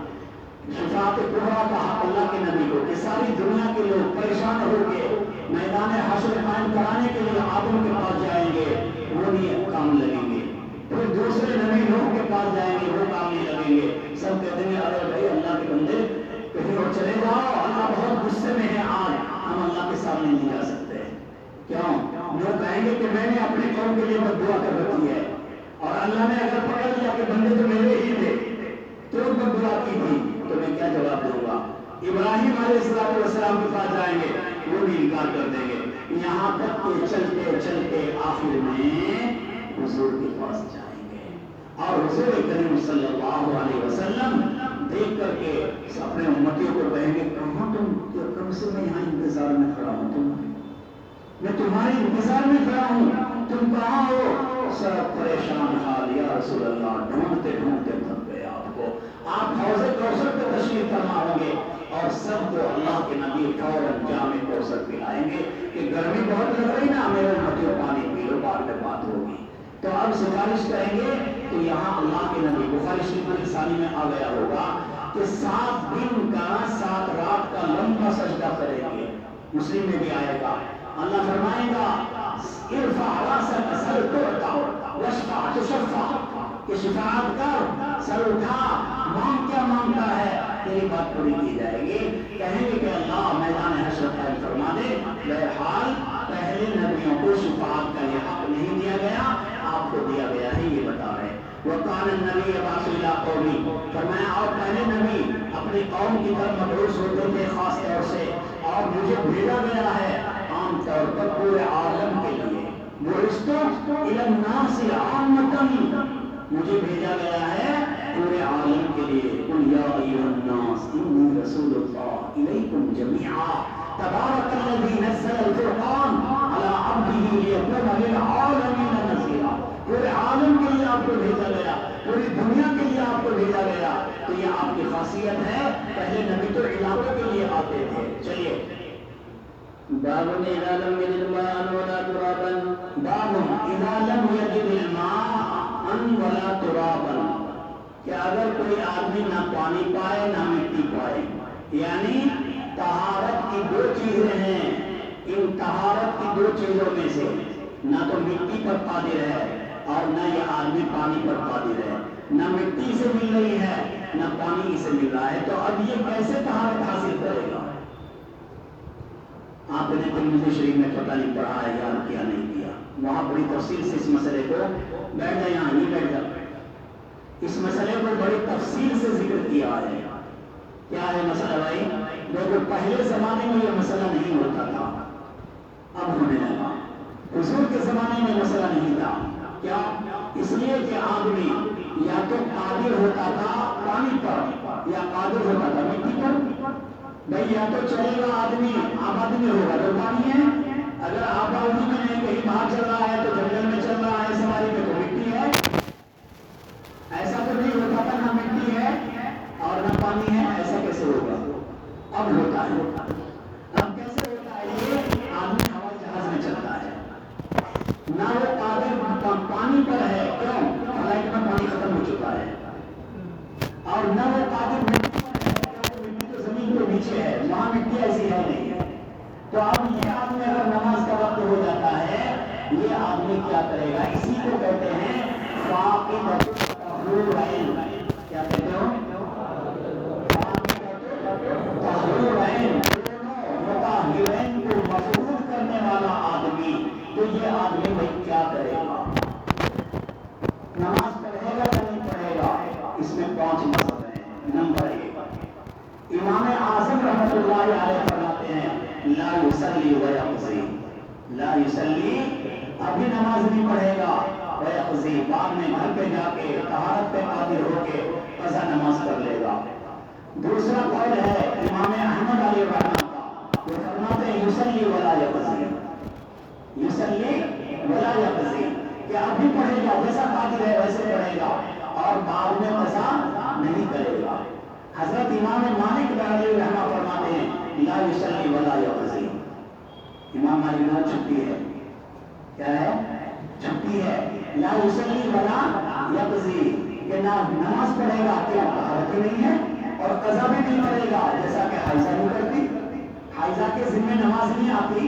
شفاعت کبریٰ کا حق اللہ کے نبی کو کہ ساری دنیا کے لوگ پریشان ہو کے میدان حشر قائم کرانے کے لیے آدم کے پاس جائیں گے، وہ نہیں کام لگیں گے، پھر دوسرے نبی نوح کے پاس جائیں گے، وہ کام نہیں لگیں گے، سب کہتے ہیں ارے بھائی اللہ کے بندے کہیں اور چلے جاؤ، اللہ بہت غصے میں ہے، آج ہم اللہ کے سامنے نہیں جا سکتے۔ کیوں؟ وہ کہیں گے کہ میں نے اپنے قوم کے لیے بد دعا کر رکھی ہے، اور اللہ نے اگر پکڑ لیا کہ بندے تو میرے ہی تھے تو بد دعا کی تھی، تو میں کیا جواب دوں گا؟ ابراہیم علیہ السلام کے پاس جائیں گے، وہ بھی انکار کر دیں گے، یہاں تک کہ چلتے چلتے آخر میں حضور کے پاس جائیں گے، اور حضور کریم صلی اللہ علیہ وسلم دیکھ کر کے اپنے امتیوں کو کہیں گے کہاں تم؟ کم سے میں یہاں انتظار میں کھڑا ہوں، میں تمہارے انتظار میں کھڑا ہوں، تم کہاں ہو؟ سب پریشان حال، یا رسول اللہ ڈھونڈتے ڈھونڈتے تھک گئے آپ کو، آپ حوض کوثر پہ تشریف فرما ہوں گے، اور سب کو اللہ کے نبی فوراً جام کوثر پلائیں گے کہ گرمی بہت لگ رہی نا، میرے امتیوں پانی پی لو، بعد میں بات ہوگی۔ تو اب سفارش کریں گے تو یہاں اللہ کے نبی بخاری شریف کی ثانی میں آ گیا ہوگا کہ 7 دن کا 7 رات کا لمبا سجدہ کریں گے، مسلم میں بھی آئے گا، اللہ فرمائے گا ارفع راسک سل تعطا واشفع تشفع، کہ شفاعت کر، سر اٹھا، مانگ کیا مانگتا ہے، تیری بات پوری کی جائے گی۔ کہیں گے کہ اللہ میدان حشر قائم فرما دے، بہرحال پہلے نبیوں کو شفاعت کا یہ حق نہیں دیا گیا، آپ کو دیا گیا ہے، یہ بتا رہے۔ وَقَالَ النَّبِيُّ يَبْعَثُ إِلَىٰ قَوْمِهِ، فرمایا اور پہلے نبی اپنی قوم کی طرف مبعوث ہوتے تھے خاص طور سے، اور مجھے بھیجا گیا ہے عام طور پر پورے عالم کے لیے، بعثت الی الناس عامۃ، مجھے بھیجا گیا ہے پورے عالم کے لیے، قل یا ایھا الناس انی رسول اللہ الیکم جمیعا تبارک الذی نزل الفرقان علی عبدہ لیکون للعالمین نذیرا، پورے عالم کے لیے آپ کو بھیجا گیا، پوری دنیا کے لیے آپ کو بھیجا گیا، تو یہ آپ کی خاصیت ہے، پہلے نبی تو علاقوں کے لیے آتے تھے۔ چلیے باب اذا لم يجد ماء ولا ترابا، باب اذا لم یجد الماء ولا ترابا، کہ اگر کوئی آدمی نہ پانی پائے نہ مٹی پائے، یعنی طہارت کی دو چیزیں ہیں، ان طہارت کی دو چیزوں میں سے نہ تو مٹی پر قادر ہے اور نہ یہ آدمی پانی پر قادر ہے، نہ مٹی سے مل رہی ہے نہ پانی سے مل رہا ہے، تو اب یہ کیسے طہارت حاصل کرے گا؟ آپ نے ترمذی شریف میں پتہ نہیں پڑھا ہے، یاد کیا نہیں کیا، وہاں بڑی تفصیل سے اس مسئلے کو، بیٹھ جائے یہاں نہیں بیٹھ جائے، اس مسئلے کو بڑی تفصیل سے ذکر کیا ہے۔ کیا ہے مسئلہ بھائی؟ دیکھو پہلے زمانے میں یہ مسئلہ نہیں ہوتا تھا، اب ہونے لگا۔ حضور کے زمانے میں مسئلہ نہیں تھا، کیا؟ اس لیے کہ آدمی یا تو قادر ہوتا تھا پانی پر یا قادر ہوتا تھا مٹی پر، بھائی یا تو چلے گا آدمی آبادی میں ہوگا تو پانی ہے، اگر آبادی میں نہیں کہیں باہر چل رہا ہے تو جنگل میں چل رہا ہے سواری میں تو مٹی ہے، ایسا تو نہیں ہوتا تھا نہ مٹی ہے اور نہ پانی ہے، ایسا کیسے ہوگا؟ اب ہوتا ہے۔ اب کیسے ہوتا ہے؟ یہ آدمی ہوائی جہاز میں چلتا ہے، نہ وہ قادر پانی پر ہے، کیوں؟ فلائٹ میں پانی ختم ہو چکا ہے، اور نہ وہ قادر مٹی پر ہے، کیونکہ مٹی تو زمین کے نیچے ہے، وہاں مٹی ایسی ہے نہیں ہے۔ تو اب یہ آدمی اگر نماز کا وقت ہو جاتا ہے، یہ آدمی کیا کرے گا؟ اسی کو کہتے ہیں فاقد الطہورین، کیا کہتے ہو؟ طہورین، مطہرین کو مفعول کرنے والا آدمی، تو یہ آدمی بھائی کیا کرے گا؟ نماز پڑھے گا یا نہیں پڑھے گا؟ اس میں 5 مذہب ہیں۔ نمبر 1، امام اعظم رحمۃ اللہ علیہ فرماتے ہیں لا یصلی ویقضی، لا یصلی، ابھی نماز نہیں پڑھے گا، ویقضی، بعد میں گھر پہ جا کے طہارت پہ قادر ہو کے قضا نماز کر لے گا۔ دوسرا قول ہے امام احمد علیہ رحمہ کا، وہ فرماتے ہیں یصلی ولا یقضی، یصلی ولا یقضی، کہ ابھی پڑھے گا جیسا قادر ہے ویسے پڑھے گا اور بعد میں قضا نہیں کرے گا۔ حضرت امام مالک علیہ رحمہ فرماتے ہیں لا یصلی ولا یقضی، امام مالک نے چھٹی ہے، کیا ہے؟ چھٹی ہے، لا یصلی ولا یقضی، کہ نہ نماز پڑھے گا کیا طہارت ہی نہیں ہے اور قضا بھی نہیں کرے گا، جیسا کہ حائضہ نہیں کرتی، حائضہ کے ذمہ نماز نہیں آتی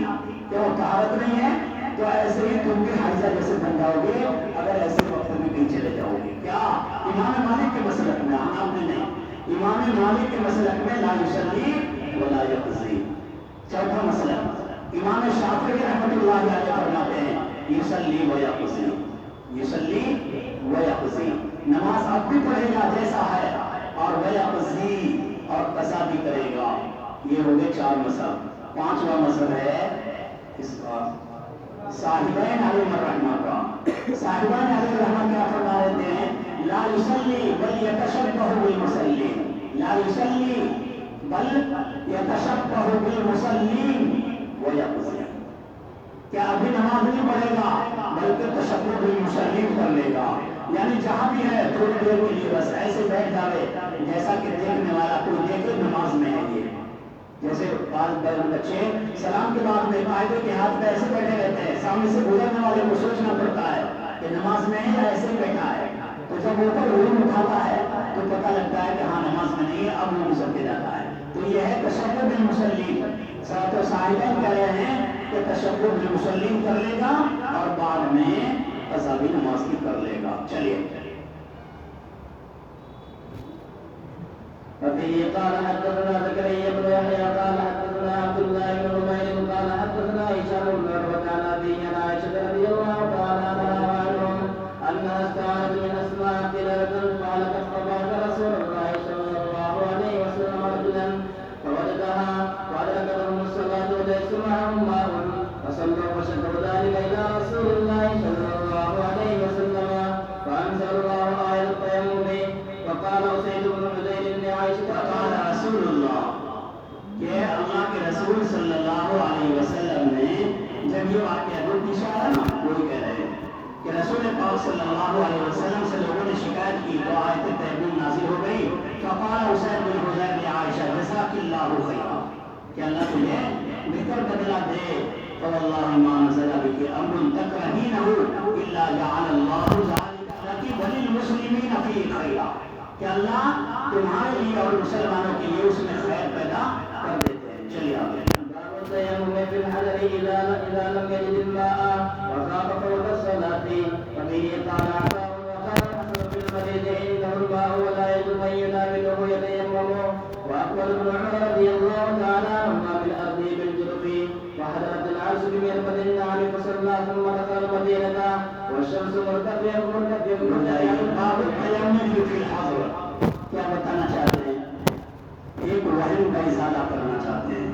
کہ وہ طہارت نہیں ہے، تو ایسے ہی تم بھی حائضہ جیسے بن جاؤ گے اگر ایسے وقت میں کہیں چلے جاؤ گے۔ کیا امام مالک کے مسلک میں؟ آپ نے نہیں، امام مالک کے مسلک میں لا یصلی ولا یقضی۔ چوتھا مسلک امام شافعی رحمۃ اللہ علیہ فرماتے ہیں یصلی و یقضی، یصلی و یقضی، نماز اب بھی پڑھے گا جیسا ہے اور ویقضی، اور قضا بھی کرے گا۔ یہ ہو گئے 4 مذہب۔ 5واں مذہب ہے اس کا صاحبین علیہ الرحمہ کا۔ صاحبین علیہ الرحمہ کیا فرما رہتے ہیں؟ لا یصلی بل یتشبہ بالمصلین، لا یصلی بل یتشبہ بالمصلین ویقضی، کیا ابھی نماز نہیں پڑھے گا بلکہ تشبہ بالمصلین کر لے گا، یعنی جہاں بھی ہے تھوڑی دیر کے لیے بس ایسے بیٹھ جاوے جیسا کہ دیکھنے والا کوئی دیکھے نماز میں ہے۔ یہ جیسے بعض بچے سلام کے بعد میں قاعدے کے ہاتھ پہ ایسے بیٹھے رہتے ہیں، سامنے سے گزرنے والے کو سوچنا پڑتا ہے کہ نماز میں ہے یا ایسے ہی بیٹھا ہے، تو جب اوپر علم اٹھاتا ہے تو پتہ لگتا ہے کہ ہاں نماز میں نہیں ہے، اب وہ گزر کے جاتا ہے۔ تو یہ ہے تشبہ بالمصلین۔ تو صاحبین کہہ رہے ہیں کہ تشبہ بالمصلین کر لے گا اور بعد میں قضا بھی نماز کی کر لے گا۔ چلیے وفيه قال حدثنا زكريا بن يحيى قال حدثنا عبد الله بن نمير قال حدثنا هشام بن عروة عن أبيه عن عائشة رضي الله تعالى عنهم أنها استعانت من أسماء قلادة قالت اصطبحت رسول الله صلى الله عليه وسلم رجلا فوجدها وأدركته کہ اللہ کے رسول صلی اللہ علیہ وسلم نے جب یہ واقعہ جو پیچھے آ رہا نا وہی کہہ رہے ہیں کہ رسول پاک صلی اللہ علیہ وسلم سے لوگوں نے شکایت کی تو آیت تیمم نازل ہو گئی فقال اسید بن حضیر نے عائشہ جزاک اللہ خیرا کہ اللہ تجھے بہتر بدلہ دے فواللہ ما نزل بک امر تکرہینہ الا جعل اللہ ذلک لک وللمسلمین فیہ خیرا کہ اللہ تمہارے لیے اور مسلمانوں کے لیے اس میں خیر پیدا کر دیتے ہیں. چلیے آگے. باب التيمم في الحجر إذا لم يجد الماء وخاف فوت الصلاة وبه قال عطاء وقال الحسن في المريض عنده الماء ولا يجد من يناوله يتيمم وأقبل ابن عمر رضي الله تعالى عنهما بالأرض بالجرف وحضرت العرش بمربد النعم فصلى ثم دخل المدينة والشمس مرتفعة باب التيمم في الحجر کیا بتانا چاہتے ہیں؟ ایک وہم کا ازالہ کرنا چاہتے ہیں.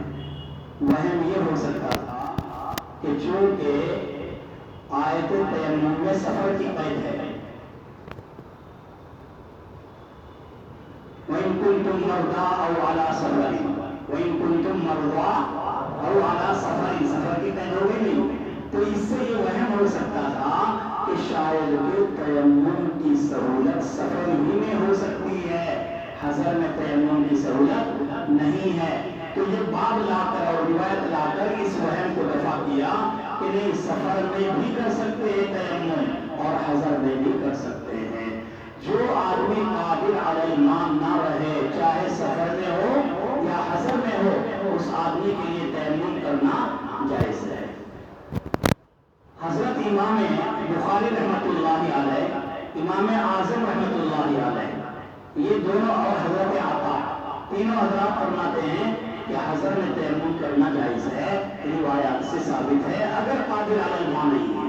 وہم یہ ہو سکتا تھا کہ چونکہ آیت تیمم میں سفر کی قید ہے وَإِن كُنتُم مَّرْضَىٰ أَوْ عَلَىٰ سَفَرٍ وَإِن كُنتُم مَّرْضَىٰ أَوْ عَلَىٰ سَفَرٍ سفر کی قید ہوگی نہیں تو اس سے یہ وہم ہو سکتا تھا کہ شاید کہ تیمم کی سہولت سفر ہی میں ہو سکتی ہے حضر میں تیمم کی سہولت نہیں ہے. تو یہ باب لا کر اور روایت لا کر اس وہم کو دفع کیا کہ نہیں سفر میں بھی کر سکتے ہیں تیمم اور حضر میں بھی کر سکتے ہیں. جو آدمی قادر علی الماء نہ رہے چاہے سفر میں ہو یا حضر میں ہو اس آدمی کے لیے تیمم کرنا جائز ہے. حضرت امام بخاری رحمۃ اللہ علیہ امام اعظم رحمۃ اللہ علیہ یہ دونوں اور حضرت عطا تینوں حضرات فرماتے ہیں کہ حضر میں تیمم کرنا جائز ہے. روایات سے ثابت ہے اگر قادر علی الماء نہیں ہے.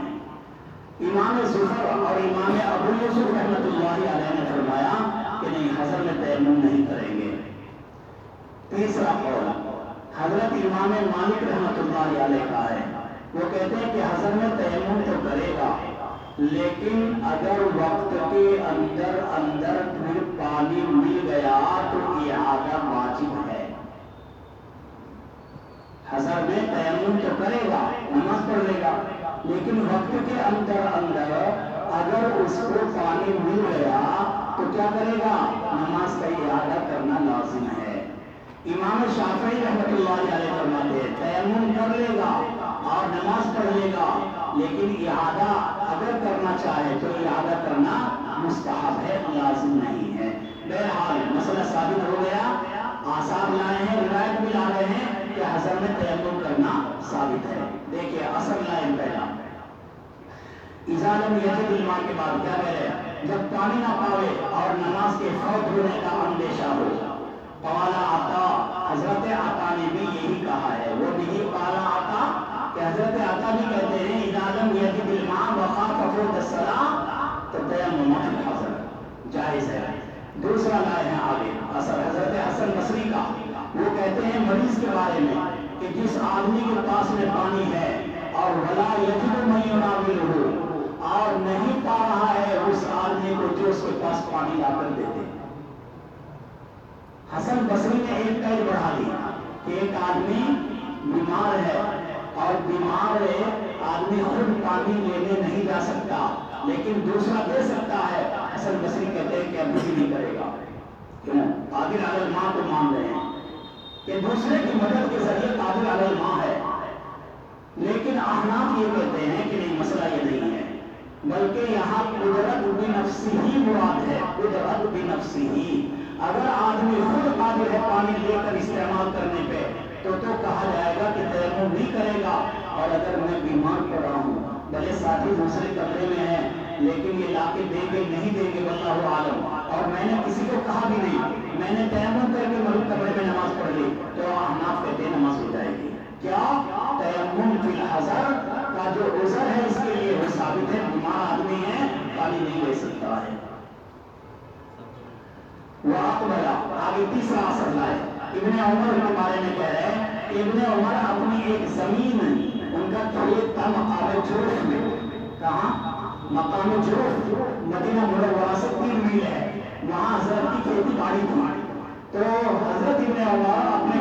امام زفر اور امام ابو یوسف رحمۃ اللہ علیہ نے فرمایا کہ نہیں حضر میں تیمم نہیں کریں گے. تیسرا قول حضرت امام مالک رحمۃ اللہ علیہ کا ہے. وہ کہتے ہیں کہ حضر میں تیمم تو کرے گا لیکن اگر وقت کے اندر پھر پانی مل گیا تو اعادہ واجب ہے. حضر میں تیمم تو کرے گا نماز پڑھ لے گا لیکن وقت کے اندر اگر اس کو پانی مل گیا تو کیا کرے گا نماز کا اعادہ کرنا لازم ہے. امام شافعی رحمۃ اللہ علیہ فرماتے ہیں تیمم کر لے گا اور نماز پڑھ لے گا لیکن اعادہ اگر کرنا چاہے تو اعادہ کرنا مستحب ہے لازم نہیں ہے. بہرحال مسئلہ ثابت ہو گیا. آثار لائے ہیں روایت بھی لا رہے ہیں کہ حضر میں تیمم کرنا ثابت ہے. دیکھیے اصل لائن پہلا اذا لم یجد الماء کے بعد کیا کہہ رہے جب پانی نہ پاوے اور نماز کے فوت ہونے کا اندیشہ ہو. قال عطا حضرت عطا نے بھی یہی کہا ہے. وہ بھی قال عطا کہ حضرت عطا بھی کہتے ہیں اذا لم یجد الماء وخاف فوت الصلاۃ فتیمم فی الحضر جائز ہے. دوسرا لائے ہیں آگے اثر حضرت حسن بصری کا. وہ کہتے ہیں مریض کے بارے میں کہ جس آدمی کے پاس میں پانی ہے اور ولا یجد من یناولہ اور نہیں پا رہا ہے اس آدمی کو جو اس کے پاس پانی لا کر دے دے. حسن بصری نے ایک قید بڑھا دی کہ ایک آدمی بیمار ہے اور بیمار آدمی خود پانی لینے نہیں جا سکتا لیکن دوسرا دے سکتا ہے. حسن بصری کہتے ہیں کہ ابھی بھی نہیں کرے گا. کیوں؟ قادر علی الماء کو مان رہے ہیں کہ دوسرے کی مدد کے ذریعے قادر علی الماء ہے. لیکن احناف یہ کہتے ہیں کہ نہیں مسئلہ یہ نہیں ہے بلکہ یہاں قدرت بنفسہ ہی مراد ہے. قدرت بنفسہ ہی اگر آدمی خود قادر ہے پانی لے کر استعمال کرنے پہ تو کہا جائے گا کہ تیمم نہیں کرے گا. اور اگر میں بیمار پڑا ہوں بھلے ساتھی دوسرے کمرے میں ہے لیکن یہ لا کے دیں گے نہیں دیں گے واللہ عالم اور میں نے کسی کو کہا بھی نہیں میں نے تیمم کر کے مرد کمرے میں نماز پڑھ لی تو احناف کہتے ہیں نماز ہو جائے گی. کیا تیمم فی الحضر کا جو عذر ہے اس کے لیے وہ ثابت ہے. بیمار آدمی ہے پانی نہیں لے سکتا ہے. وہ اقبلا آگے تیسرا اثر لائے ابن عمر کے بارے میں کہہ رہے ہیں کہ ابن عمر اپنی ایک زمین ان کا کھیت تھا مقام جرف میں. کہاں؟ مقام جرف مدینہ منورہ سے 3 میل ہے. وہاں حضرت کی کھیتی باڑی تھی تو حضرت ابن عمر اپنے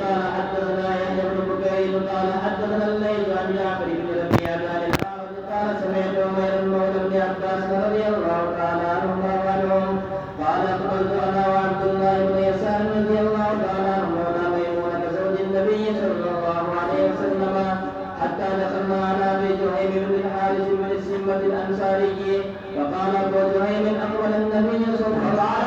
قال حدثنا يحيى بن بكير قال حدثنا الليث عن جعفر بن ربيعة عن الأعرج قال سمعت عمير مولى بن عباس رضي الله تعالى عنهم قال أقبلت أنا وعبد الله بن يسار رضي الله تعالى عنه مولى ميمونة زوج النبي صلى الله عليه وسلم حتى دخلنا على أبي جهيم بن الحارث بن السمة الأنصاري وقال أبو جهيم أقبل النبي صلى الله عليه وسلم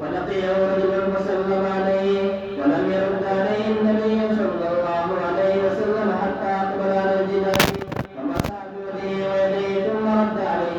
ولقيه رجل فسلم عليه ولم يرد عليه النبي صلى الله عليه وسلم حتى أقبل على الجدار فمسح بيده ويديه ثم رد عليه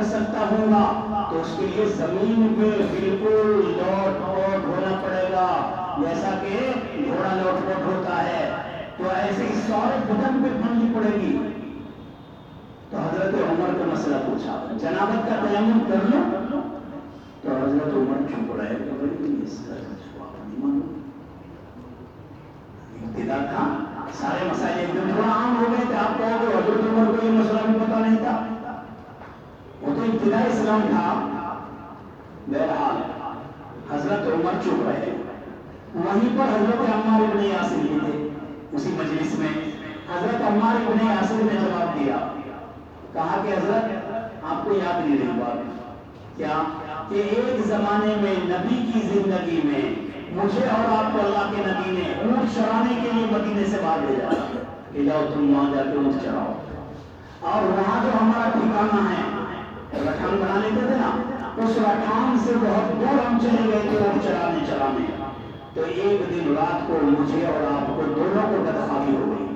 کر سکتا ہوں گا تو اس کے لیے زمین پہ بالکل لوٹ پوٹ ہونا پڑے گا، جیسا کہ گھوڑا لوٹ پوٹ ہوتا ہے، تو ایسے ہی سارے بدن پہ پھنڈی پڑے گی۔ تو حضرت عمر کا مسئلہ پوچھا، جنابت کا تیمم کر لو؟ تو حضرت عمر چپ رہے کہ بھائی اس کا جواب نہیں معلوم۔ ابتدا تھا، سارے مسائل ایک دم تھوڑا عام ہو گئے تھے، آپ کہو گے حضرت عمر کو یہ مسئلہ بھی پتا نہیں تھا، وہ تو ابتدائی اسلام تھا۔ بہرحال حضرت عمر چپ رہے۔ وہیں پر حضرت عمار ابن یاسر بھی تھے اسی مجلس میں۔ حضرت عمار ابن یاسر نے جواب دیا، کہا کہ حضرت آپ کو یاد نہیں رہی بات کیا کہ ایک زمانے میں نبی کی زندگی میں مجھے اور آپ کو اللہ کے نبی نے اونٹ چرانے کے لیے مدینے سے باہر بھیجا کہ جاؤ تم وہاں جا کے اونٹ چراؤ، اور وہاں جو ہمارا ٹھکانہ ہے رٹھان بنا لیتے تھے نا، اس رٹھان سے بہت دور ہم چلے گئے تھے اونٹ چرانے۔ تو ایک دن رات کو مجھے اور آپ کو دونوں کو بدخوابی ہو گئی،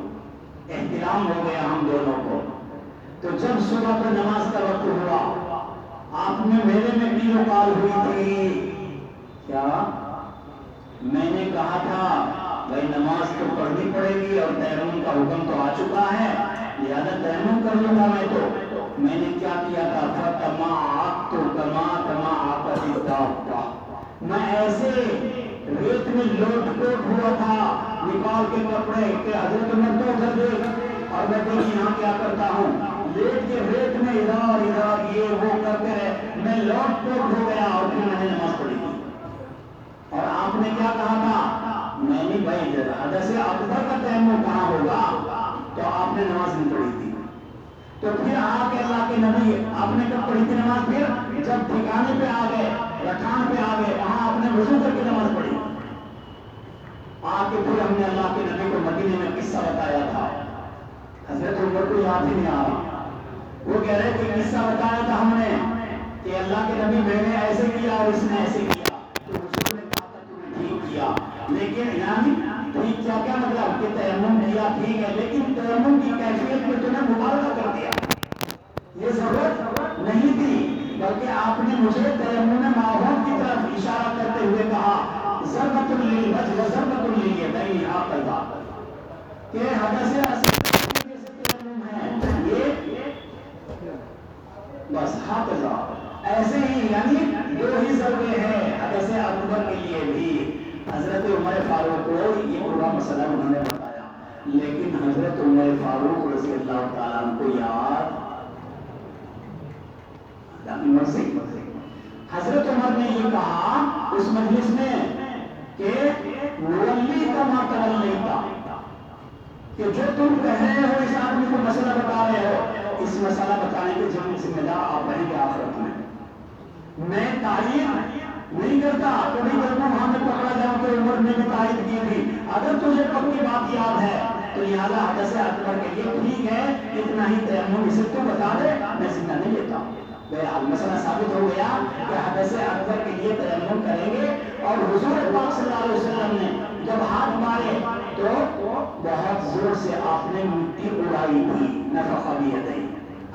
احترام ہو گیا ہم دونوں کو۔ تو جب صبح کو نماز کا وقت ہوا، آپ نے میرے میں بھی وقال ہوئی تھی کیا؟ میں نے کہا تھا بھائی نماز تو پڑھنی پڑے گی اور تیمم کا حکم تو آ چکا ہے، لہذا تیمم کر لوں گا میں تو۔ میں نے کیا کیا تھا؟ فَتَمَعَقْتُ كَمَا تَمَعَقَتِ الدَّابَّةُ، میں ایسے ریت میں لوٹ پوٹ ہوا تھا نکال کے کپڑے کہ حضرت عمر تو ادھر دیکھ اور میں دیکھ یہاں کیا کرتا ہوں، لیٹ کے ریت میں ادھر یہ وہ کرتے رہے، میں لوٹ پوٹ ہو گیا اور پھر میں نے نماز پڑھی تھی۔ اور آپ نے کیا کہا تھا؟ میں نے بھائی حدث اکبر کا تیمم کہاں ہوگا؟ تو آپ نے نماز نہیں پڑھی تھی۔ تو پھر آ کے اللہ کے نبی آپ نے کب پڑھی تھی نماز؟ پھر جب ٹھکانے پہ آ گئے، رٹھان پہ آ گئے، وہاں آپ نے وضو کر کے نماز پڑھی۔ آ کے پھر ہم نے اللہ کے نبی کو مدینے میں قصہ بتایا تھا۔ حضرت عمر کو یاد ہی نہیں آ رہا، وہ کہہ رہے کہ قصہ بتایا تھا ہم نے کہ اللہ کے نبی میں نے ایسے کیا اور اس نے ایسے کیا، تو حضور نے کہا تھا تم نے ٹھیک کیا، لیکن یعنی ٹھیک کیا کیا مطلب کہ تیمم کیا ٹھیک ہے، لیکن تیمم کی کیفیت میں تمہیں مبالغہ کر دیا، یہ ضرورت نہیں تھی، بلکہ آپ نے مجھے تیمم ماحول کی طرف اشارہ کرتے ہوئے کہا ضربۃ للوجہ وضربۃ لیدین ہکذا، کہ حدث اصغر جیسے تیمم ہے یہ بس ہکذا، ایسے ہی یعنی دو ہی ضربے ہیں حدث اکبر کے لیے بھی۔ حضرت عمر فاروق کو یہ پورا مسئلہ انہوں نے بتایا، لیکن حضرت عمر فاروق رضی اللہ تعالیٰ عنہ کو یاد حضرت عمر نے یہ کہا اس مجلس میں کہ ولی کا ماتول نہیں تھا، کہ جو تم کہہ رہے ہو اس آدمی کو مسئلہ بتا رہے ہو، اس مسئلہ بتانے کے ذمہ دار آپ رہیں گے آخرت میں تائید نہیں کرتا، کبھی کرتا وہاں میں پکڑا جاؤں کہ عمر نے بھی تائید کی تھی، اگر تجھے پکی بات یاد ہے تو لہٰذا حدث اکبر کے لیے ٹھیک ہے اتنا ہی تیمم، اسے تو بتا دے میں ذمہ نہیں لیتا۔ بہرحال مسئلہ ثابت ہو گیا کہ حدث اکبر کے لیے تیمم کریں گے، اور حضور پاک صلی اللہ علیہ وسلم نے جب ہاتھ مارے تو بہت زور سے آپ نے مٹی اڑائی تھی، نفخ بیدیہ،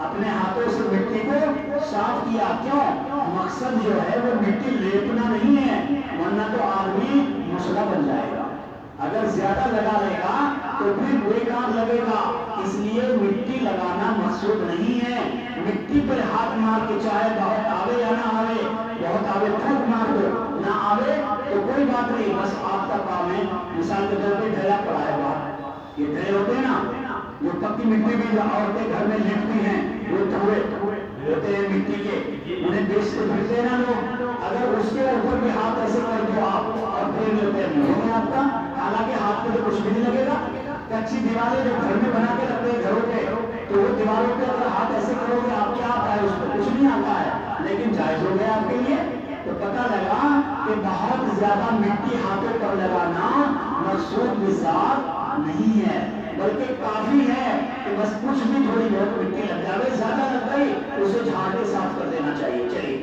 اپنے ہاتھوں سے مٹی کو صاف کیا۔ کیوں؟ مقصد جو ہے وہ مٹی لیپنا نہیں ہے، ورنہ تو آدمی مسئلہ بن جائے گا، اگر زیادہ لگا لے گا تو پھر بیکار لگے گا، اس لیے مٹی لگانا مقصود نہیں ہے۔ مٹی پر ہاتھ مار کے چاہے بہت آوے یا نہ آوے، بہت آوے پھوک مار دو، نہ آوے تو کوئی بات نہیں، بس آپ کا کام ہے۔ مثال کے طور پہ ڈھلا پڑا ہے باہر، یہ ڈھلے ہوتے ہیں نا جو پکی مٹی بھی جو عورتیں گھر میں لپتی ہیں، وہ دھوئے ہوتے ہیں مٹی کے، انہیں بیچتے پھرتے ہیں نا لوگ، اگر اس کے اوپر بھی ہاتھ ایسے کر دو آپ اور پھر لیتے ہیں منہ میں آپ کا، حالانکہ ہاتھ پہ تو کچھ بھی نہیں لگے گا۔ کچی دیواریں جو گھر میں بنا کے رکھتے ہیں گھروں پہ، تو وہ دیواروں پہ اگر ہاتھ ایسے کرو گے آپ کیا آتا ہے؟ اس پہ کچھ نہیں آتا ہے، لیکن جائز ہو گیا آپ کے لیے۔ تو پتہ لگا کہ بہت زیادہ مٹی ہاتھوں پر لگانا مقصود بذات نہیں ہے، بلکہ کافی ہے کہ بس کچھ بھی تھوڑی بہت مٹی لگ جائے، زیادہ لگ گئی اسے جھاڑ کے صاف کر دینا چاہیے۔ چلیے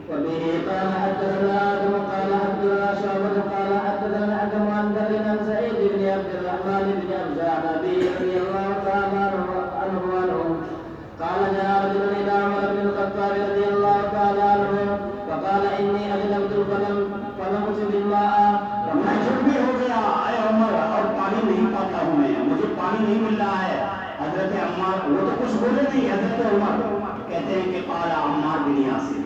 وبه قال حدثنا آدم قال حدثنا شعبة قال حدثنا حكم عن ذر عن سعيد بن عبد الرحمن بن أبزة عن أبي رضي الله تعالى عنه قال جاء رجل إلى عمر بن الخطاب رضي نہیں مل رہا ہے. حضرت عمار وہ تو کچھ بولے نہیں. حضرت عمر کہتے ہیں کہ قال عمار بن یاسر,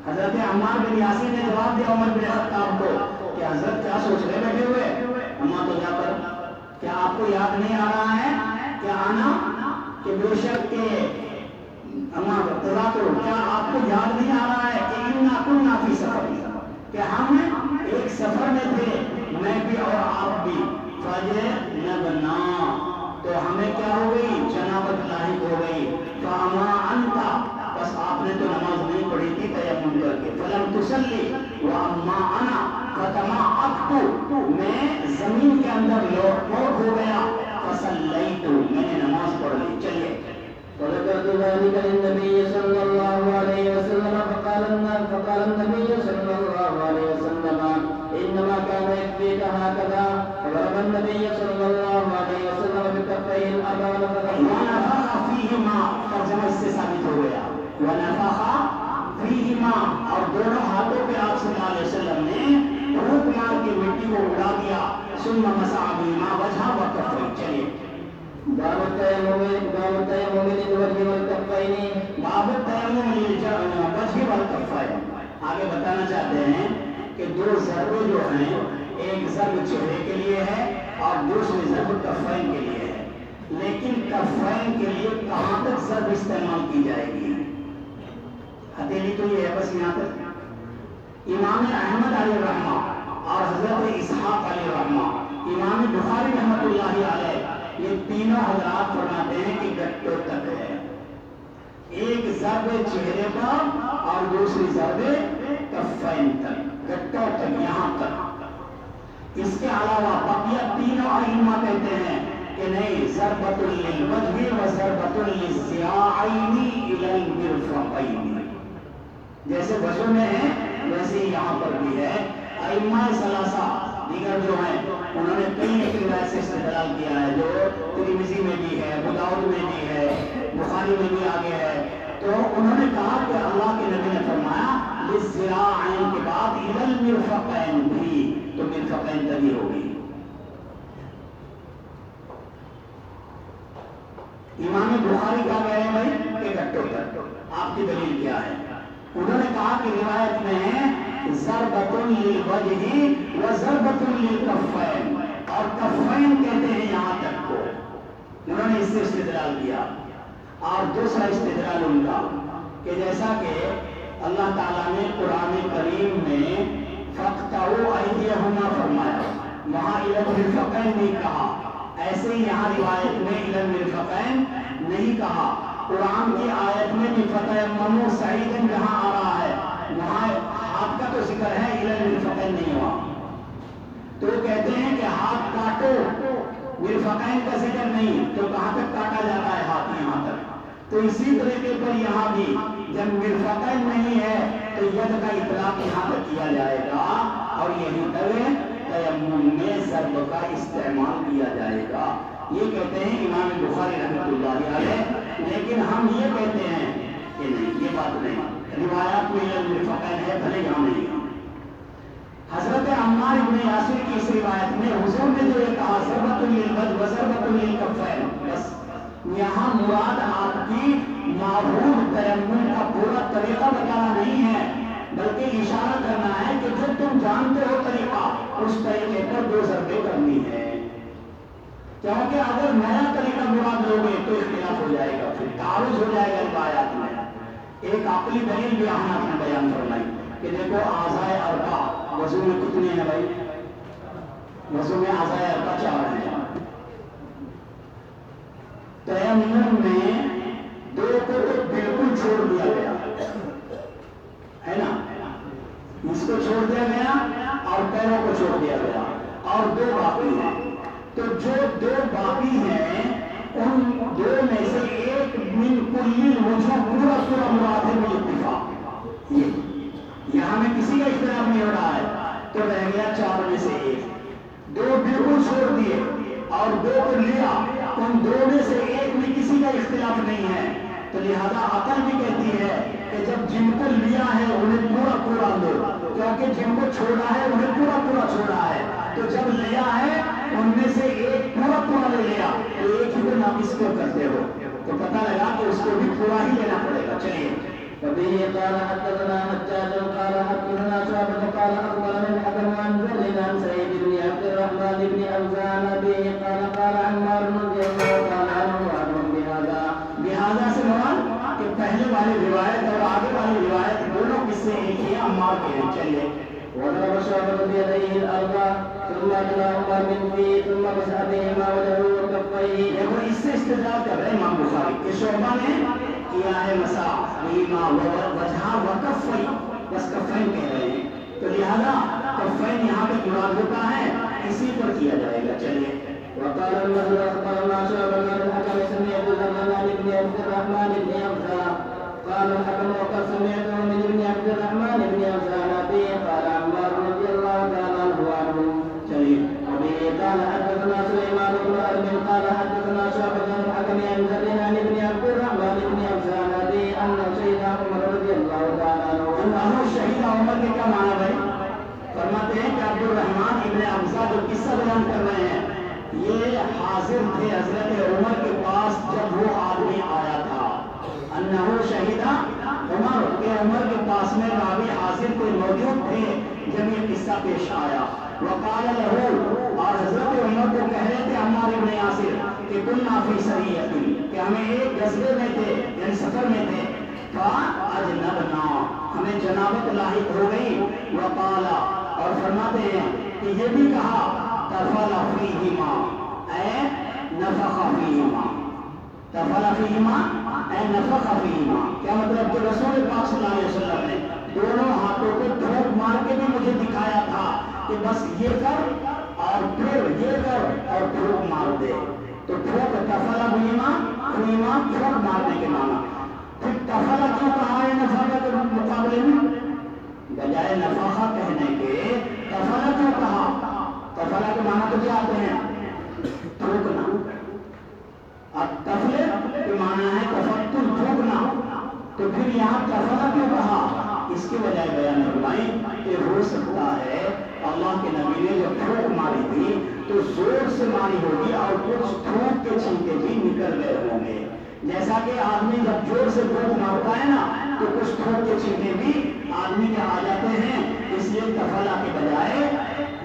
حضرت عمار بن یاسر نے جواب دیا عمر بن خطاب کو کہ حضرت کیا سوچ رہے بیٹھے ہوئے, اما تو جا کر کیا آپ کو یاد نہیں آ رہا ہے کہ آنا کہ بے شک کے اما خدا کو کیا آپ کو یاد نہیں آ رہا ہے کہ انا کنا فی سفر, کہ ہم ایک سفر میں تھے میں بھی اور آپ بھی. فجنبنا تو ہمیں کیا ہو گئی, جنابت لاحق ہو گئی. فاما انتا بس آپ نے تو نماز نہیں پڑھی تھی تیمم کر کے. فلم تصلی واما انا فتمعت میں زمین کے اندر لوٹ ہو گیا. فصلیت میں نے نماز پڑھ لی. چلیے فذكرت ذلك للنبي صلى الله عليه وسلم فقال النبي صلى الله عليه وسلم انما كان يكفيك هكذا. فضرب النبي صلى الله عليه وسلم بكفيه الارض ونفخ فيهما, ترجمہ اس سے ثابت ہو گیا. ونفخ فيهما, اور دونوں ہاتھوں پہ آپ صلی اللہ علیہ وسلم نے پھونک مار کے مٹی کو اڑا دیا. ثم مسح بهما وجهه وكفيه. چلیے باب التيمم للوجه والكفين. باب التيمم للوجه والكفين. آگے بتانا چاہتے ہیں کہ دو ضربے جو ہیں, ایک ضرب چہرے کے لیے ہے اور دوسری ضرب کفین کے لیے ہے. لیکن کفین کے لیے کہاں تک ضرب استعمال کی جائے گی؟ ہتھیلی تو یہ ہے بس یہاں تک. امام احمد علیہ رحمہ اور حضرت اسحاق علیہ رحمہ, امام بخاری رحمۃ اللہ علیہ, یہ تینوں حضرات فرماتے ہیں کہ گٹوں تک ہے. ایک ضرب چہرے پر اور دوسری ضرب کفین تک, گٹوں تک, یہاں تک. اس کے علاوہ بقیہ تینوں ائمہ کہتے ہیں کہ نہیں, ضربۃ للوجہ و ضربۃ للذراعین الی المرفقین. جیسے وضو میں ہے ویسے ہی یہاں پر بھی ہے. ائمہ ثلاثہ دیگر جو ہیں انہوں نے کئی ایک روایت سے استدلال کیا ہے, جو ترمذی میں بھی ہے, ابو داؤد میں بھی ہے, بخاری میں بھی آگے ہے. تو انہوں نے کہا کہ اللہ کے نبی نے فرمایا للذراعین کے بعد الی المرفقین بھی, تو مرفقین تک ہی ہوگی. امام بخاری کہا گیا ہے بھائی کہ گھٹوں تک. آپ کی دلیل کیا ہے؟ انہوں نے کہا کہ روایت میں ہے ضربۃ للوجہ و ضربۃ للکفین, اور کفین کہتے ہیں یہاں تک کو. انہوں نے اس سے استدلال کیا. اور دوسرا استدلال ان کا کہ جیسا کہ اللہ تعالیٰ نے قرآن کریم میں فَاقْطَعُوا أَيْدِيَهُمَا فرمایا, وہاں اِلَى الْمِرْفَقَيْن نہیں کہا. ایسے ہی یہاں روایت میں اِلَى الْمِرْفَقَيْن نہیں کہا. قرآن کی آیت میں بھی فَتَيَمَّمُوا صَعِيدًا جہاں آ رہا ہے وہاں ہاتھ کا تو ذکر ہے, اِلَى الْمِرْفَقَيْن نہیں ہوا. تو کہتے ہیں کہ ہاتھ کاٹو, مرفقین کا ذکر نہیں, تو کہاں تک کاٹا جاتا ہے ہاتھ, یہاں تک. تو اسی طریقے پر یہاں بھی جب مرفقین نہیں ہے تو ید کا اطلاق یہاں تک کیا جائے گا, اور یہی تک تیمم میں ضرب کا استعمال کیا جائے گا. یہ کہتے ہیں امام بخاری رحمۃ اللہ علیہ. لیکن ہم یہ کہتے ہیں کہ نہیں, یہ بات نہیں. روایات میں مرفقین ہے, بھلے یہاں نہیں. حضرت عمار ابن یاسر کی اس روایت میں حضور نے جو یہ کہا ضربۃ للوجہ و ضربۃ للکفین, بس یہاں مراد آپ کی معروف تیمم کا پورا طریقہ بتانا نہیں ہے, بلکہ اشارہ کرنا ہے کہ جو تم جانتے ہو طریقہ, اس طریقے پر دو ضربیں کرنی ہے. کیونکہ اگر نیا طریقہ مراد لوگے تو اختلاف ہو جائے گا, پھر تعارض ہو جائے گا روایات میں. ایک عقلی دلیل بھی احناف نے بیان فرمائی کہ دیکھو اعضائے اربع وضو میں کتنے ہیں بھائی؟ وضو میں اعضائے اربع 4 ہیں. تیمم میں 2 کو تو بالکل چھوڑ دیا گیا ہے نا, اس کو چھوڑ دیا گیا اور پیروں کو چھوڑ دیا گیا, اور 2 باقی ہیں. تو جو 2 باقی ہیں ان 2 میں سے ایک من کل الوجوہ پورا پورا مراد ہے بالاتفاق. یہاں میں کسی کا اختلاف نہیں ہو رہا ہے, تو رہ گیا 4 میں سے 1. 2 بالکل چھوڑ دیے اور 2 کو لیا, ان 2 میں سے 1 میں کسی کا اختلاف نہیں ہے. تو لہذا عقل بھی کہتی ہے کہ جب جن کو لیا ہے انہیں پورا پورا لو, کیونکہ جن کو چھوڑا ہے انہیں پورا پورا چھوڑا ہے. تو جب لیا ہے ان میں سے 1 پورا پورا لے لیا, تو 1 ہی کو ذکر کرتے ہو تو پتہ لگا کہ اس کو بھی پورا ہی لینا پڑے گا. چلیے. وبه قال حدثنا حجاج قال حدثنا شعبة قال أخبرني الحكم عن زر عن سعيد بن عبد الرحمن بن أوزان به قال قال عمار رضي الله تعالى عنه وعنهم بهذا سے مراد کہ پہلے والی روایت اور آگے والی روایت دونوں قصے ایک ہی عمار کے ہیں. چلیے. وضرب شعبة بيديه الأرض ثم أدناهما من فيه ثم مسح بهما وجهه وكفيه. دیکھو اس سے استدلال کر رہے ہیں امام بخاری کہ شعبہ نے کیا ہے مسح بهما وجهه وكفيه، بس کفین کہہ رہے ہیں تو لہذا کفین یہاں پہ مراد ہوتا ہے اسی پر کیا جائے گا. چلیے. وقال الرجل أخبرنا شعبة عن الحكم سمعت الزمان بن عبد الرحمن بن أوزان قال الحكم وقد سمعته من ابن عبد الرحمن بن أوزان به قال عمار رضي الله تعالى عنه. چلیے. وبه قال حدثنا سليمان بن حرب قال حدثنا شعبة عن الحكم عن زر عن ابن عبد الرحمن بن أوزان به أنه شهد عمر رضي الله تعالى عنه. انہوں شہید عمر کے کیا معنی بھائی؟ فرماتے ہیں کہ عبد الرحمن ابن ابزا جو قصہ بیان کر رہے ہیں یہ حاضر تھے حضرت عمر کے پاس جب وہ آدمی آیا تھا. انہو شہیدہ عمر کے عمر کے پاس میں راوی حاضر کوئی موجود تھے جب یہ قصہ پیش آیا. وقال له اور حضرت عمر کو کہہ رہے تھے عمار ابن یاسر کہ كنا فی سریۃ کہ ہمیں ایک غزوے میں تھے یعنی سفر میں تھے. فاجنبنا ہمیں جنابت لاحق ہو گئی. وقال اور فرماتے ہیں کہ یہ بھی کہا تفل فیہما اے نفخ فیہما. تفل فیہما اے نفخ فیہما کیا مطلب کہ رسول پاک صلی اللہ علیہ وسلم نے دونوں ہاتھوں کو دھوپ مار کے بھی مجھے دکھایا تھا کہ بس یہ کر اور پھر یہ کر اور دھوپ مار دے. تو دھوپ تفل فیہما فیہما دھوپ مارنے کے معنی. پھر تفل کیوں کہا ہے نفخ کے مقابلے میں بجائے نفخ کہنے کے تفل کیوں کہا؟ تفلا کے معنی تو کیا آتے ہیں؟ تھوکنا. اب تفلے کے معنی ہے تفتل تھوکنا. تو پھر یہاں تفلا کیوں کہا؟ اس کی وجہ بیان فرمائی کہ ہو سکتا ہے اللہ کے نبی نے جب تھوک ماری تھی تو زور سے ماری ہوگی اور کچھ تھوک کے چھینکے بھی نکل گئے ہوں گے. جیسا کہ آدمی جب زور سے تھوک مارتا ہے نا تو کچھ تھوک کے چھینکے بھی آدمی کے آ جاتے ہیں. اس لیے تفلا کے بجائے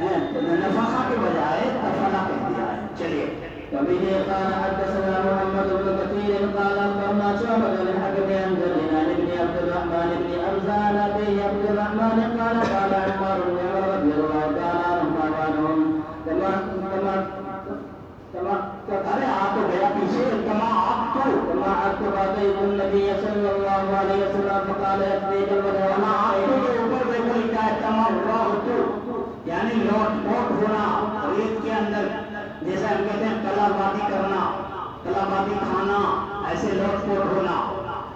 نفخہ کے بجائے تفلا کہہ دیا ہے. چلیے. وبه قال حدثنا محمد بن كثير قال أخبرنا شعبة عن الحكم عن زر عن ابن عبد الرحمن بن أوزان به عبد الرحمن قال قال عمار بن عمر رضي الله تعالى عنهم ارے آ تو گیا پیچھے كما أتيت النبي صلى الله عليه وسلم فقال يكفيك الوجه کے اوپر دیکھو لکھا ہے تمام یعنی لوٹ پوٹ ہونا ریت کے اندر جیسے ہم کہتے ہیں کلا بازی کرنا کلا بازی کھانا ایسے لوٹ پوٹ ہونا.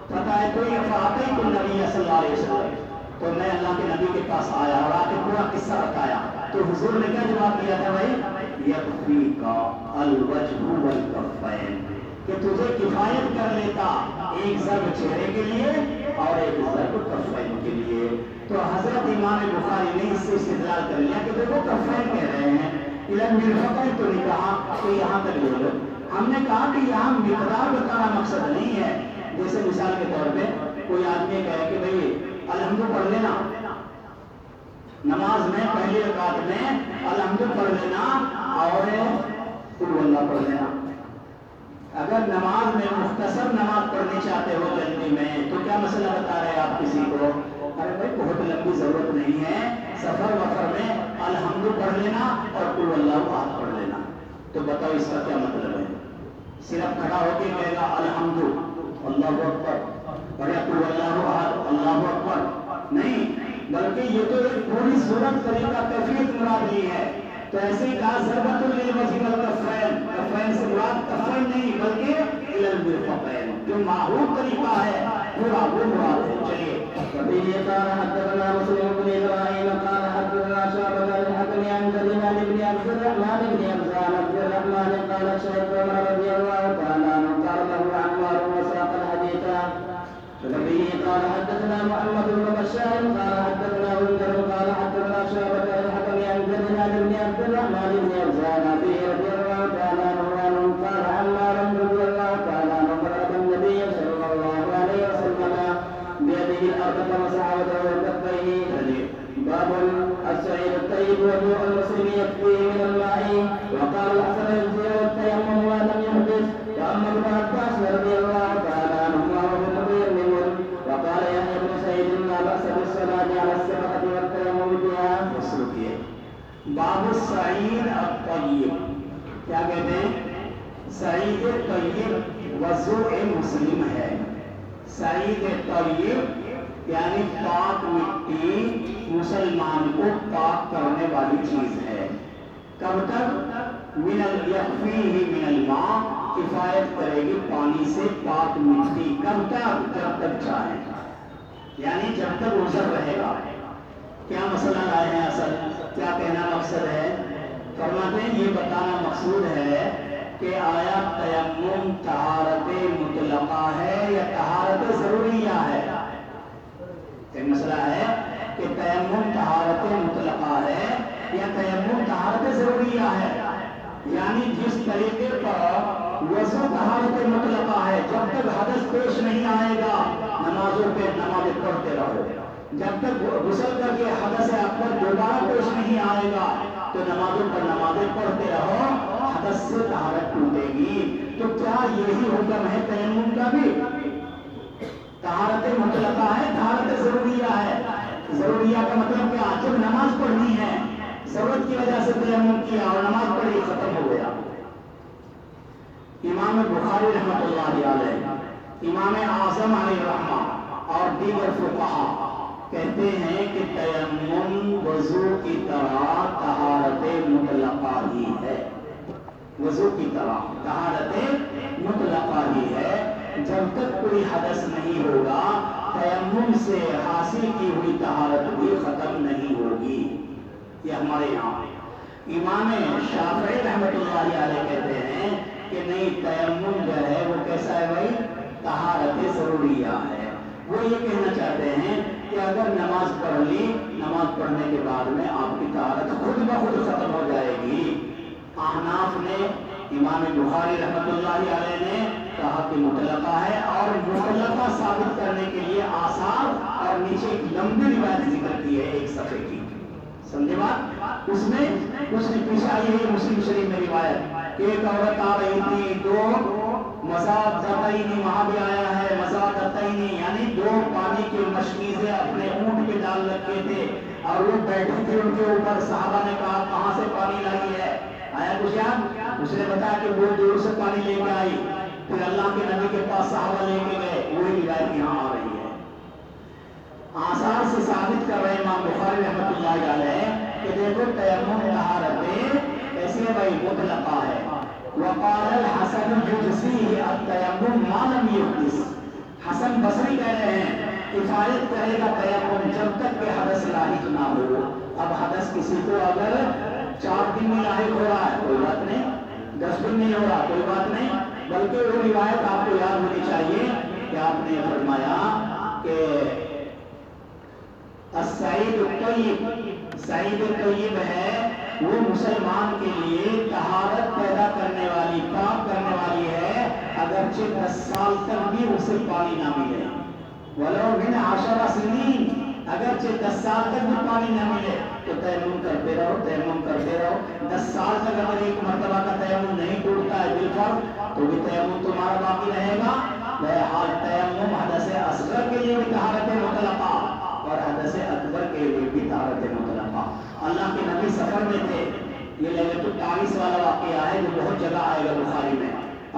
پتہ ہے کوئی فاتح کو نبی صلی اللہ علیہ وسلم تو میں اللہ کے نبی کے پاس آیا اور آ کے پورا قصہ بتایا تو حضور نے کیا جواب دیا تھا بھائی یکفیک الوجہ والکفین کہ تجھے کفایت کر لیتا ایک ضرب چہرے کے لیے اور ایک ضرب کفین کے لیے. تو حضرت امام بخاری نے اس سے استدلال کر لیا کہ دیکھو کفین کہہ رہے ہیں علم بالفقر تو نہیں کہا کہ یہاں تک لے لو. ہم نے کہا کہ یہاں مقدار بتانا مقصد نہیں ہے. جیسے مثال کے طور پہ کوئی آدمی کہے کہ بھئی الحمد پڑھ لینا نماز میں پہلی رکعت میں الحمد پڑھ لینا اور قل اللہ پڑھ لینا. اگر نماز میں مختصر نماز پڑھنی چاہتے ہو جلدی میں تو کیا مسئلہ بتا رہے آپ کسی کو؟ ارے بھائی بہت لمبی ضرورت نہیں ہے, سفر وفر میں الحمد پڑھ لینا اور قل اللہ احد پڑھ لینا. تو بتاؤ اس کا کیا مطلب ہے؟ صرف کھڑا ہو کے کہے گا الحمد اللہ اکبر اور یا قل اللہ احد اللہ اکبر نہیں, بلکہ یہ تو ایک پوری صورت طریقہ کیفیت مراد لی ہے. تو ایسے ہی کہا ضربۃ للوجہ والکفین, کفین سے مراد کفین نہیں بلکہ الى المرفقین, جو معروف طریقہ ہے پورا وہ مراد ہے. چلیے. وبه قال حدثنا مسلم بن ابراهيم قال حدثنا شعبة عن الحكم عن زيد بن عبد الرحمن بن عبد الرحمن قال شهدت عمر رضي الله تعالى عنه قال له عمار وساق الحديث. وبه قال حدثنا محمد بن بشار قال حدثنا غندر قال حدثنا شعبة عن الحكم عن زيد بن عبد الرحمن بن عبد الرحمن رضي الله تعالى عنه قال عمار رضي الله يديه الأرض فمسح وجهه وكفيه. باب السعيد الطيب وضوء المسلم يكفيه من الماء. وقال الحسن يجزئه التيمم ما لم يحدث. وأما ابن عباس رضي الله تعالى عنهما وابن متيمم. وقال يحيى بن سعيد لا بأس بالصلاة على السبقة والتيمم بها. باب السعید الطیب، کیا کہتے ہیں؟ سعید طیب وضوء مسلم ہے. سعید طیب یعنی پاک مٹی مسلمان کو پاک کرنے والی چیز ہے. کب تک؟ یکفیہ من الماء، کفایت کرے گی پانی سے پاک مٹی. کب تک؟ جب تک چاہے، یعنی جب تک عذر رہے گا. کیا مسئلہ لائے ہیں؟ اصل کیا کہنا مقصد ہے؟ فرماتے ہیں یہ بتانا مقصود ہے کہ آیا تیمم طہارت مطلقہ ہے یا طہارت ضروریہ ہے؟ ایک مسئلہ ہے کہ تیمم طہارت مطلقہ ہے یا تیمم طہارت ضروریہ ہے. یعنی جس طریقے پر وضو طہارت مطلقہ ہے، جب تک حدث پیش نہیں آئے گا نمازوں پہ نماز پڑھتے رہو. جب تک غسل کر کے حدث اکبر دوبارہ پیش نہیں آئے گا تو نمازوں پر نمازیں پڑھتے رہو، حدث سے طہارت ٹوٹے گی. تو کیا یہی حکم ہے تیمم کا بھی؟ طہارت مطلقہ ہے، طہارت ضروریہ ہے. ضروریہ کا مطلب کیا؟ جب نماز پڑھنی ہے، ضرورت کی وجہ سے تیمم کیا اور نماز پڑھی، ختم ہو گیا. امام بخاری رحمۃ اللہ علیہ، امام اعظم علیہ رحمہ اور دیگر فقہا کہتے ہیں کہ تیمم وضو کی طرح طہارت مطلقہ ہی ہے. وضو کی طرح طہارت مطلقہ ہی ہے. جب تک کوئی حدث نہیں ہوگا تیمم سے حاصل کی ہوئی طہارت بھی ختم نہیں ہوگی. یہ ہمارے یہاں امام شافعی رحمۃ اللہ علیہ کہتے ہیں کہ نہیں، تیمم جو ہے وہ کیسا ہے بھائی؟ طہارت ضروریہ ہے. وہ یہ کہنا چاہتے ہیں کہ اگر نماز پڑھ لی، نماز پڑھنے کے بعد میں آپ کی طہارت خود بخود ختم ہو جائے گی. احناف نے، امام بخاری رحمۃ اللہ علیہ نے کہا کہ مطلقہ ہے، اور مطلقہ ثابت کرنے کے لیے آثار اور نیچے ایک لمبی روایت ذکر کی ہے ایک صفحے کی. سمجھے بات؟ اس میں پیچھے آئی ہے مسلم شریف میں روایت کہ ایک عورت آ رہی تھی، دو مزادتینی، وہاں بھی آیا ہے مزادتینی، یعنی دو پانی کے مشکیزیں اپنے اونٹ پہ ڈال رکھے تھے اور وہ بیٹھی تھی ان کے اوپر. صحابہ نے کہا کہاں سے پانی لائی ہے؟ آیا کچھ یاد؟ اس نے بتایا کہ وہ دور سے پانی لے کے آئی. پھر اللہ کے نبی کے پاس صحابہ لے کے گئے. وہی روایت یہاں آ رہی ہے. آثار سے ثابت کر رہے امام بخاری رحمۃ اللہ علیہ کہ دیکھو تیمم طہارت ایسے بھائی مطلقہ ہے. وقال الحسن الجزی التیمم ما لم يحدث. حسن بصری کہہ رہے ہیں کفایت کرے گا تیمم جب تک کہ حدث لاحق نہ ہو. اب حدث کسی کو اگر 4 دن میں لاحق ہو رہا ہے کوئی بات نہیں، 10 دن نہیں ہو رہا کوئی بات نہیں، بلکہ وہ روایت آپ کو یاد ہونی چاہیے کہ آپ نے فرمایا کہ السعید الطیب، سعید طیب ہے وہ مسلمان کے لیے طہارت پیدا کرنے والی، پاک کرنے والی ہے، اگرچہ 10 سال تک بھی اسے پانی نہ ملے. ولو من 10 سنین، اگرچہ 10 سال تک بھی پانی نہ ملے تو تیمم کرتے رہو، تیمم کرتے رہو. 10 سال تک اگر ایک مرتبہ کا تیمم نہیں ٹوٹتا ہے بالفرض تو بھی تیمم تمہارا باقی رہے گا. بہرحال تیمم حدث اصغر کے لیے بھی طہارت مطلقہ اور حدث اکبر کے لیے بھی طہارت مطلقہ. اللہ کے نبی سفر میں تھے. یہ لیلۃ التعریس والا واقعہ ہے جو بہت جگہ آئے گا بخاری میں.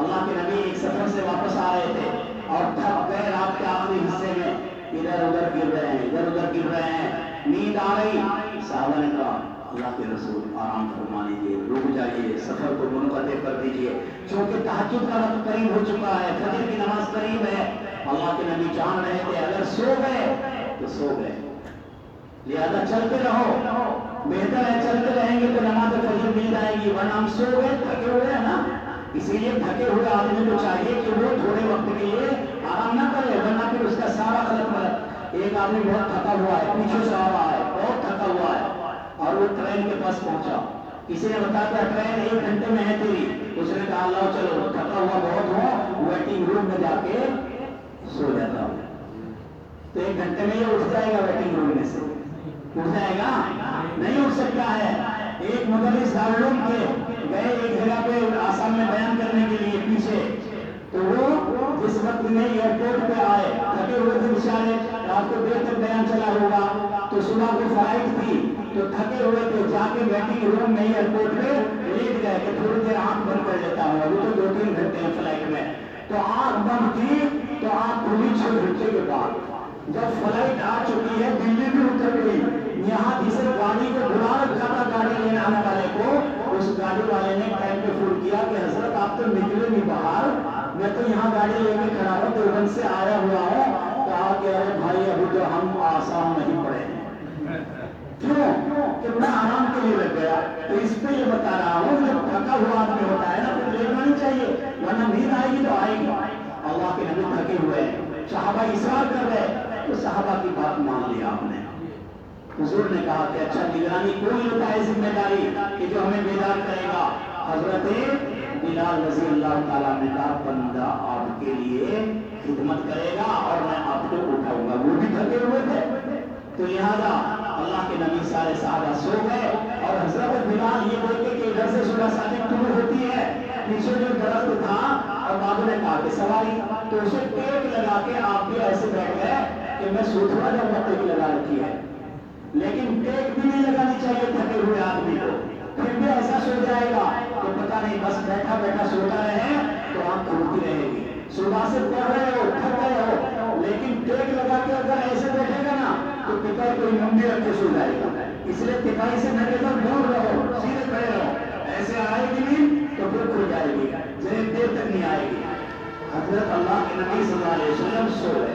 اللہ کے نبی ایک سفر سے واپس آ رہے تھے اور تھک گئے. رات کے آخری حصے میں ادھر ادھر گر رہے ہیں، ادھر ادھر گر رہے ہیں، نیند آ رہی. صحابہ نے کہا اللہ کے رسول آرام فرما لیجیے، رک جائیے، سفر کو منقطع کر دیجیے، چونکہ تہجد کا وقت قریب ہو چکا ہے، فجر کی نماز قریب ہے. اللہ کے نبی جان رہے تھے اگر سو گئے تو سو گئے، لہذا چلتے رہو، بہتر ہے چلتے رہیں گے تو نماز فجر مل جائے گی، ورنہ ہم سو گئے تھکے ہوئے ہیں نا. اسی لیے تھکے ہوئے آدمی کو چاہیے کہ وہ تھوڑے وقت کے لیے آرام نہ کرے، ورنہ پھر اس کا سارا خلق ملک. ایک آدمی بہت تھکا ہوا ہے، پیچھے سے آ رہا ہے، بہت تھکا ہوا ہے اور وہ ٹرین کے پاس پہنچا. کسی نے بتایا ٹرین 1 گھنٹے میں ہے تیری. اس نے کہا اللہ چلو تھکا ہوا بہت ہو، ویٹنگ روم میں جا کے سو جاتا ہوں. تو 1 گھنٹے میں یہ اٹھ جائے گا ویٹنگ روم میں سے؟ اٹھ جائے گا؟ نہیں اٹھ سکتا ہے۔ ایک مدرس دارالعلوم کے گئے ایک جگہ پہ آسام میں بیان کرنے کے لیے پیچھے، تو وہ جس وقت میں ایئرپورٹ پہ آئے، تھکے ہوئے تھے بیچارے، رات کو دیر تک بیان چلا ہوگا، تو صبح کو فلائٹ تھی، تو تھکے ہوئے تھے، جا کے ویٹنگ روم میں ایئرپورٹ پہ لیٹ گئے کہ تھوڑی دیر آنکھ بند کر لیتا ہوں، ابھی تو 2-3 گھنٹے ہیں فلائٹ میں۔ تو آنکھ بند کی تو آنکھ کھلی 6 گھنٹے کے بعد، جب فلائٹ آ چکی ہے، دلی بھی اتر گئی، یہاں جسے گاڑی کو بلا رکھا تھا گاڑی لینے آنے والے کو، اس گاڑی والے نے ٹائم پہ فون کیا کہ حضرت آپ تو نکلے نہیں باہر، میں تو یہاں گاڑی لے کے کھڑا ہوں، دیوبند سے آیا ہوا ہوں۔ کہا کہ ارے بھائی ابھی تو ہم آسام نہیں پڑے ہیں۔ کیوں کہ بڑا آرام کے لیے لگ گیا۔ تو اس پہ یہ بتا رہا ہوں، جب تھکا ہوا آدمی ہوتا ہے نا پھر لیٹنا نہیں چاہیے، ورنہ نیند آئے گی تو آئے گی۔ اللہ کے نبی تھکے ہوئے، صحابہ اصرار کر رہے، تو صحابہ کی بات مان لی آپ نے۔ حضور نے کہا کہ اچھا نگرانی کون لیتا ہے ذمہ داری کہ جو ہمیں بیدار کرے گا؟ حضرت بلال رضی اللہ تعالیٰ نے کہا بندہ آپ کے لیے خدمت کرے گا اور میں آپ کو اٹھاؤں گا۔ وہ بھی تھکے ہوئے تھے، تو لہذا اللہ کے نبی سارے صحابہ سو گئے، اور حضرت بلال یہ دیکھے کہ ادھر سے صبح صادق طلوع ہوتی ہے، پیچھے جو درخت تھا اور بابو نے کہا کہ سواری، تو اسے ٹیک لگا کے آپ بھی ایسے بیٹھ گئے کہ میں سو تھوڑا جب میں ٹیک لگا رکھی ہے، لیکن ٹیک بھی نہیں لگانی چاہیے تھکے ہوئے آدمی کو، پھر بھی ایسا سو جائے گا کہ پتہ نہیں بس بیٹھا بیٹھا سوتا رہے تو آنکھ کھلتی رہے گی۔ صبح سے پڑھ رہے ہو، تھک گئے ہو، لیکن ٹیک لگا کے اگر ایسے بیٹھے گا نا تو پتا کوئی منڈی رکھ کے سو جائے گا۔ اس لیے تکائی سے نکل کر دور رہو، سیدھے کھڑے رہو، ایسے آئے گی نہیں تو پھر کھل جائے گی، ذرا دیر تک نہیں آئے گی۔ حضرت اللہ کے نبی صلی اللہ علیہ وسلم سو رہے،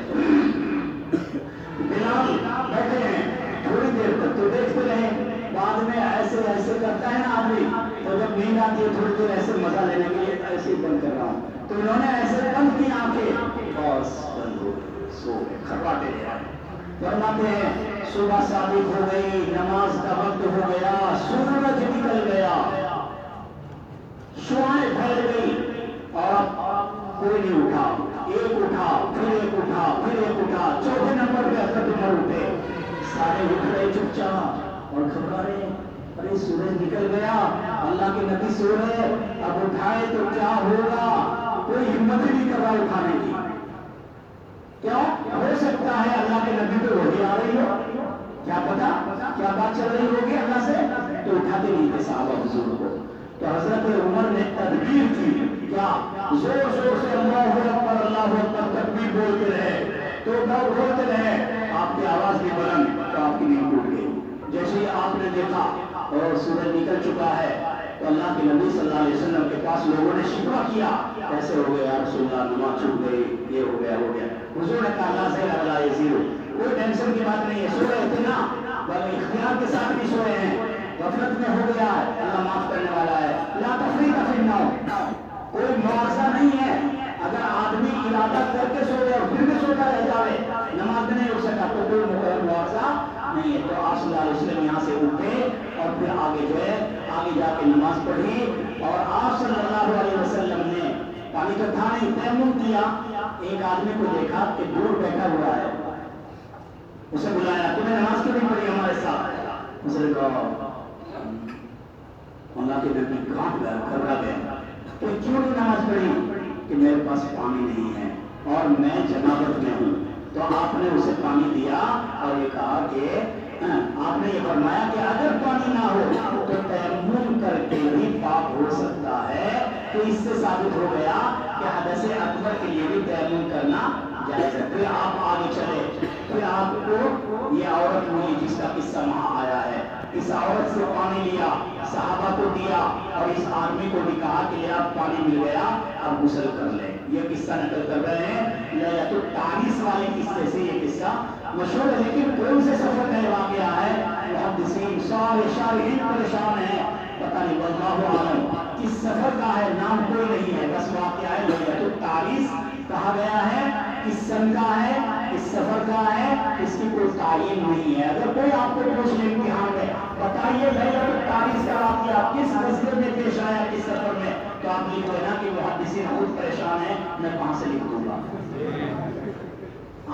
بلال بیٹھے ہیں تھوڑی دیر تک، تو دیکھتے رہے، بعد میں ایسے ایسے کرتا ہے نا آدمی، تو جب نیند آتی ہے تھوڑی دیر ایسے مزہ لینے کے لیے ایسے بند کر رہا ہوں، تو انہوں نے ایسے بند کی آنکھیں، بس بند ہو گئی، سو گئے، کھٹپاٹے لے آئے۔ فرماتے ہیں صبح صادق ہو گئی، نماز کا وقت ہو گیا، سورج نکل گیا، شعاعیں پھیل گئی، اور کوئی نہیں اٹھا، ایک اٹھا، پھر ایک اٹھا، پھر ایک اٹھا، چوتھے نمبر پہ حضرت عمر اٹھے، سارے اٹھ رہے چپ چاپ اور گھبرا رہے، ارے سورج نکل گیا، اللہ کے نبی سو رہے، اب اٹھائے تو کیا ہوگا؟ کوئی ہمت ہی نہیں کر رہا اٹھانے کی۔ کیوں؟ ہو سکتا ہے اللہ کے نبی پہ وحی آ رہی ہو، کیا پتا کیا بات چل رہی ہوگی اللہ سے، تو اٹھاتے نہیں تھے صحابہ حضور کو۔ تو حضرت عمر نے تدبیر کی، کیا زور زور سے اللہ اکبر تکبیر بولتے رہے، تو بولتے رہے، آپ کی آواز بھی بلند، تو آپ کی نیند ٹوٹ گئی۔ جیسے ہی آپ نے دیکھا اور سورج نکل چکا ہے، تو اللہ کے نبی صلی اللہ علیہ وسلم کے پاس لوگوں نے شکوہ کیا، ایسے ہو گیا یا رسول اللہ، نماز چھوٹ گئی، یہ ہو گیا ہو گیا۔ حضور نے کہا اللہ سے لا یزیرو، کوئی ٹینشن کی بات نہیں ہے، سو رہے تھے نا، بلکہ اختیار کے ساتھ بھی سوئے ہیں، غفلت میں ہو گیا ہے، اللہ معاف کرنے والا ہے۔ لا تفریط فی النوم، کوئی مواخذہ نہیں ہے، اگر آدمی ارادہ کر کے سو گیا اور پھر بھی سوتا رہ جائے، نماز نہیں اٹھ سکا، تو کوئی مواخذہ نہیں ہے۔ تو آپ صلی اللہ علیہ وسلم یہاں سے اٹھے اور پھر آگے جو ہے آگے جا کے نماز پڑھی، اور آپ صلی اللہ علیہ وسلم نے پانی تو تھا نہیں، تیمم کیا، ایک آدمی کو دیکھا کہ دور بیٹھا ہوا ہے، اسے بلایا، تمہیں نماز کیوں نہیں پڑھی ہمارے ساتھ؟ اس نے کہا اللہ کے نبی کانپ گیا، گھبرا گیا کہ کیوں نہیں نماز پڑھی؟ کہ میرے پاس پانی نہیں ہے اور میں جنابت میں ہوں۔ تو آپ نے اسے پانی دیا اور یہ کہا کہ آپ نے یہ فرمایا کہ اگر پانی نہ ہو تو تیمم کر کے بھی پاک ہو سکتا ہے۔ تو اس سے ثابت ہو گیا کہ حدث اکبر کے لیے بھی تیمم کرنا جائز ہے۔ پھر آپ آگے چلے، پھر آپ کو یہ عورت ملی جس کا قصہ وہاں آیا ہے، اس عورت سے پانی لیا، صحابہ کو دیا، اور اس آدمی کو بھی کہا کہ یہ آپ پانی مل گیا، اب غسل کر لیں۔ یہ قصہ نقل کر رہے ہیں لیلۃ التعریس والے قصے سے، یہ قصہ مشہور ہے، لیکن کون سے سفر کا واقعہ ہے؟ محدثین سارے شارحین پریشان ہیں، پتہ نہیں، واللہ عالم کس سفر کا ہے، نام کوئی نہیں ہے، بس واقعہ ہے لیلۃ التعریس کہا گیا ہے، کس سن کا ہے، کس سفر کا ہے، اس کی کوئی تعین نہیں ہے۔ اگر کوئی آپ کو پوچھ لے امتحان میں بتائیے لیلۃ التعریس کا واقعہ کس غزوے میں پیش آیا، کس سفر میں، تو آپ لکھ دینا کہ محدثین خود پریشان ہیں، میں کہاں سے لکھ دوں گا۔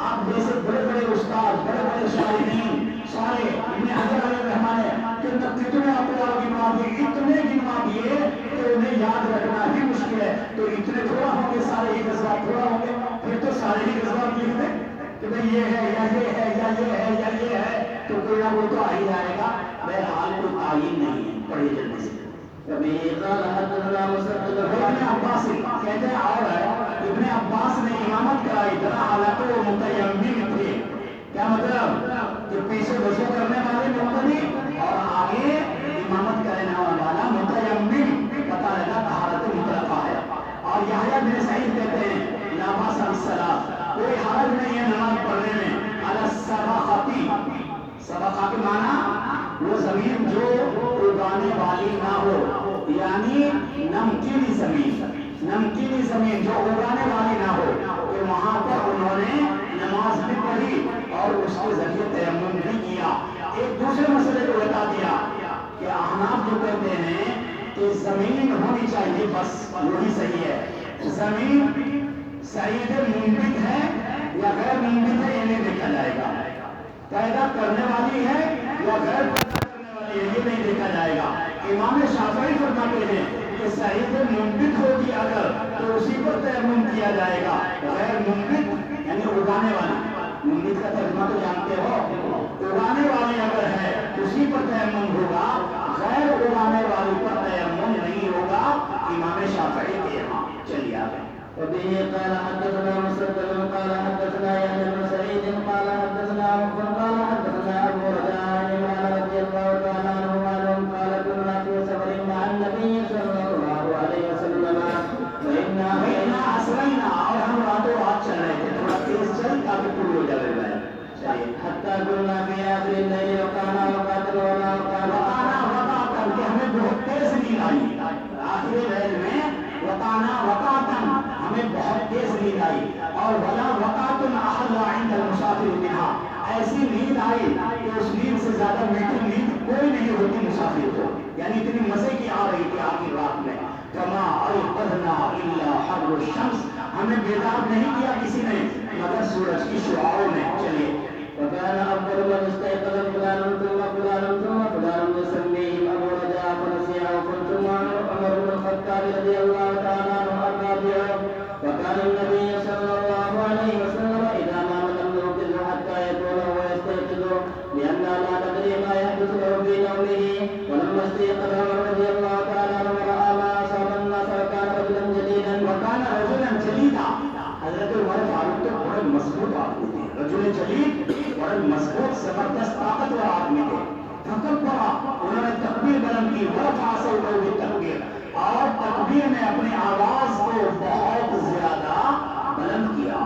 آپ جیسے بڑے بڑے استاد بڑے بڑے شاعرین سارے ابن حجر علیہ الرحمٰن کے اندر کتنے اقوال گنوا دیے اتنے گنوا دیے کہ انہیں یاد رکھنا ہی مشکل ہے. تو اتنے تھوڑا ہوں گے سارے ہی جذبات تھوڑا ہوں گے پھر تو سارے ہی جذبات لکھ دیں کہ بھئی یہ ہے یا یہ ہے یا یہ ہے یا یہ ہے تو کوئی نہ کوئی تو آ ہی جائے گا. بہرحال کوئی تعین نہیں ہے. پڑھیے جلدی سے. قال حدثنا مسدد ابن عباس کہتے ہیں اور ابن عباس نے امامت کرائی ذرا حالانکہ وہ متیمم تھے. کیا مطلب کہ پیچھے وضو کرنے والے مقتدی اور آگے امامت کرنے والا متیمم. پتہ لگا طہارت مطلقہ ہے. اور یحییٰ بن سعید کہتے ہیں لا باس بالصلاۃ کوئی حرج نہیں ہے نماز پڑھنے میں علی السباقتی. سبقہ کے معنی وہ زمین جو اگانے والی نہ ہو یعنی نمکینی زمین جو اگانے والی نہ ہو کہ وہاں پر انہوں نے نماز بھی پڑھی اور اس کے ذریعے تیمم بھی کیا. ایک دوسرے مسئلے کو بتا دیا کہ احناف جو کہتے ہیں کہ زمین ہونی چاہیے بس وہی صحیح ہے. زمین سعید منبت ہے یا غیر منبت ہے یہ نہیں دیکھا جائے گا. پیدا کرنے والی ہے یا غیر پیدا کرنے والی ہے یہ نہیں دیکھا جائے گا. امام شافعی فرماتے ہیں کہ سعید منبت ہوگی اگر تو اسی پر تیمم کیا جائے گا. غیر منبت یعنی اگانے والی. منبت کا ترجمہ تو جانتے ہو. اگانے والی اگر ہے اسی پر تیمم ہوگا. غیر اگانے والی پر تیمم نہیں ہوگا امام شافعی کے یہاں. چلیے آگے. وبه قال حدثنا مسدد قال حدثنا يحيى بن سعيد قال حدثنا عمرو قال حدثنا ابو رجاء عن رضي الله تعالى عنه قال كنا في سفر مع النبي صلى الله عليه وسلم فإنا أسرينا اور ہم راتوں رات چل رہے تھے. تھوڑا تیز چل تاکہ پور ہو جائے. حتى كنا في آخر الليل وقعنا وقعت ولا وقعنا کہ ہمیں بہت تیز نیند آئی. آخر لیل میں وقعتن ہمیں بہت تیز نیند آئی. اور ولا وقعتن احل عند المسافر منها ایسی نیند آئی کہ اس نیند سے زیادہ میٹھی نیند کوئی نہیں ہوتی مسافر کو. یعنی اتنی مزے کی آ رہی تھی آخر رات میں. کما ایقظنا الا حر الشمس ہمیں بیدار نہیں کیا کسی نے مگر سورج کی شعاعوں نے. چلیے. وكان أفضل من استيقظ فلان ثم فلان ثم فلان يسميهم أبو رجاء فنسيه ثم عمر بن الخطاب رضي الله تعالى عنه الرابع. وكان النبي صلى الله عليه وسلم إذا نام لم يوقظ حتى يكون ويستيقظ لأننا لا ندري ما يحدث له في نومه. ولما استيقظ عمر رضي الله تعالى عنه ورأى ما أصاب الناس وكان رجلا جليلا. وكان رجلا جليلا. حضرت عمر فاروق تو بڑے مضبوط آدمی تھے. رجل جلیل بڑے مضبوط زبردست طاقتور آدمی تھے. فقط پڑا انہوں نے تکبیر بلند کی. ورفع صوته بالتکبیر اور تکبیر میں اپنی آواز کو بہت زیادہ بلند کیا.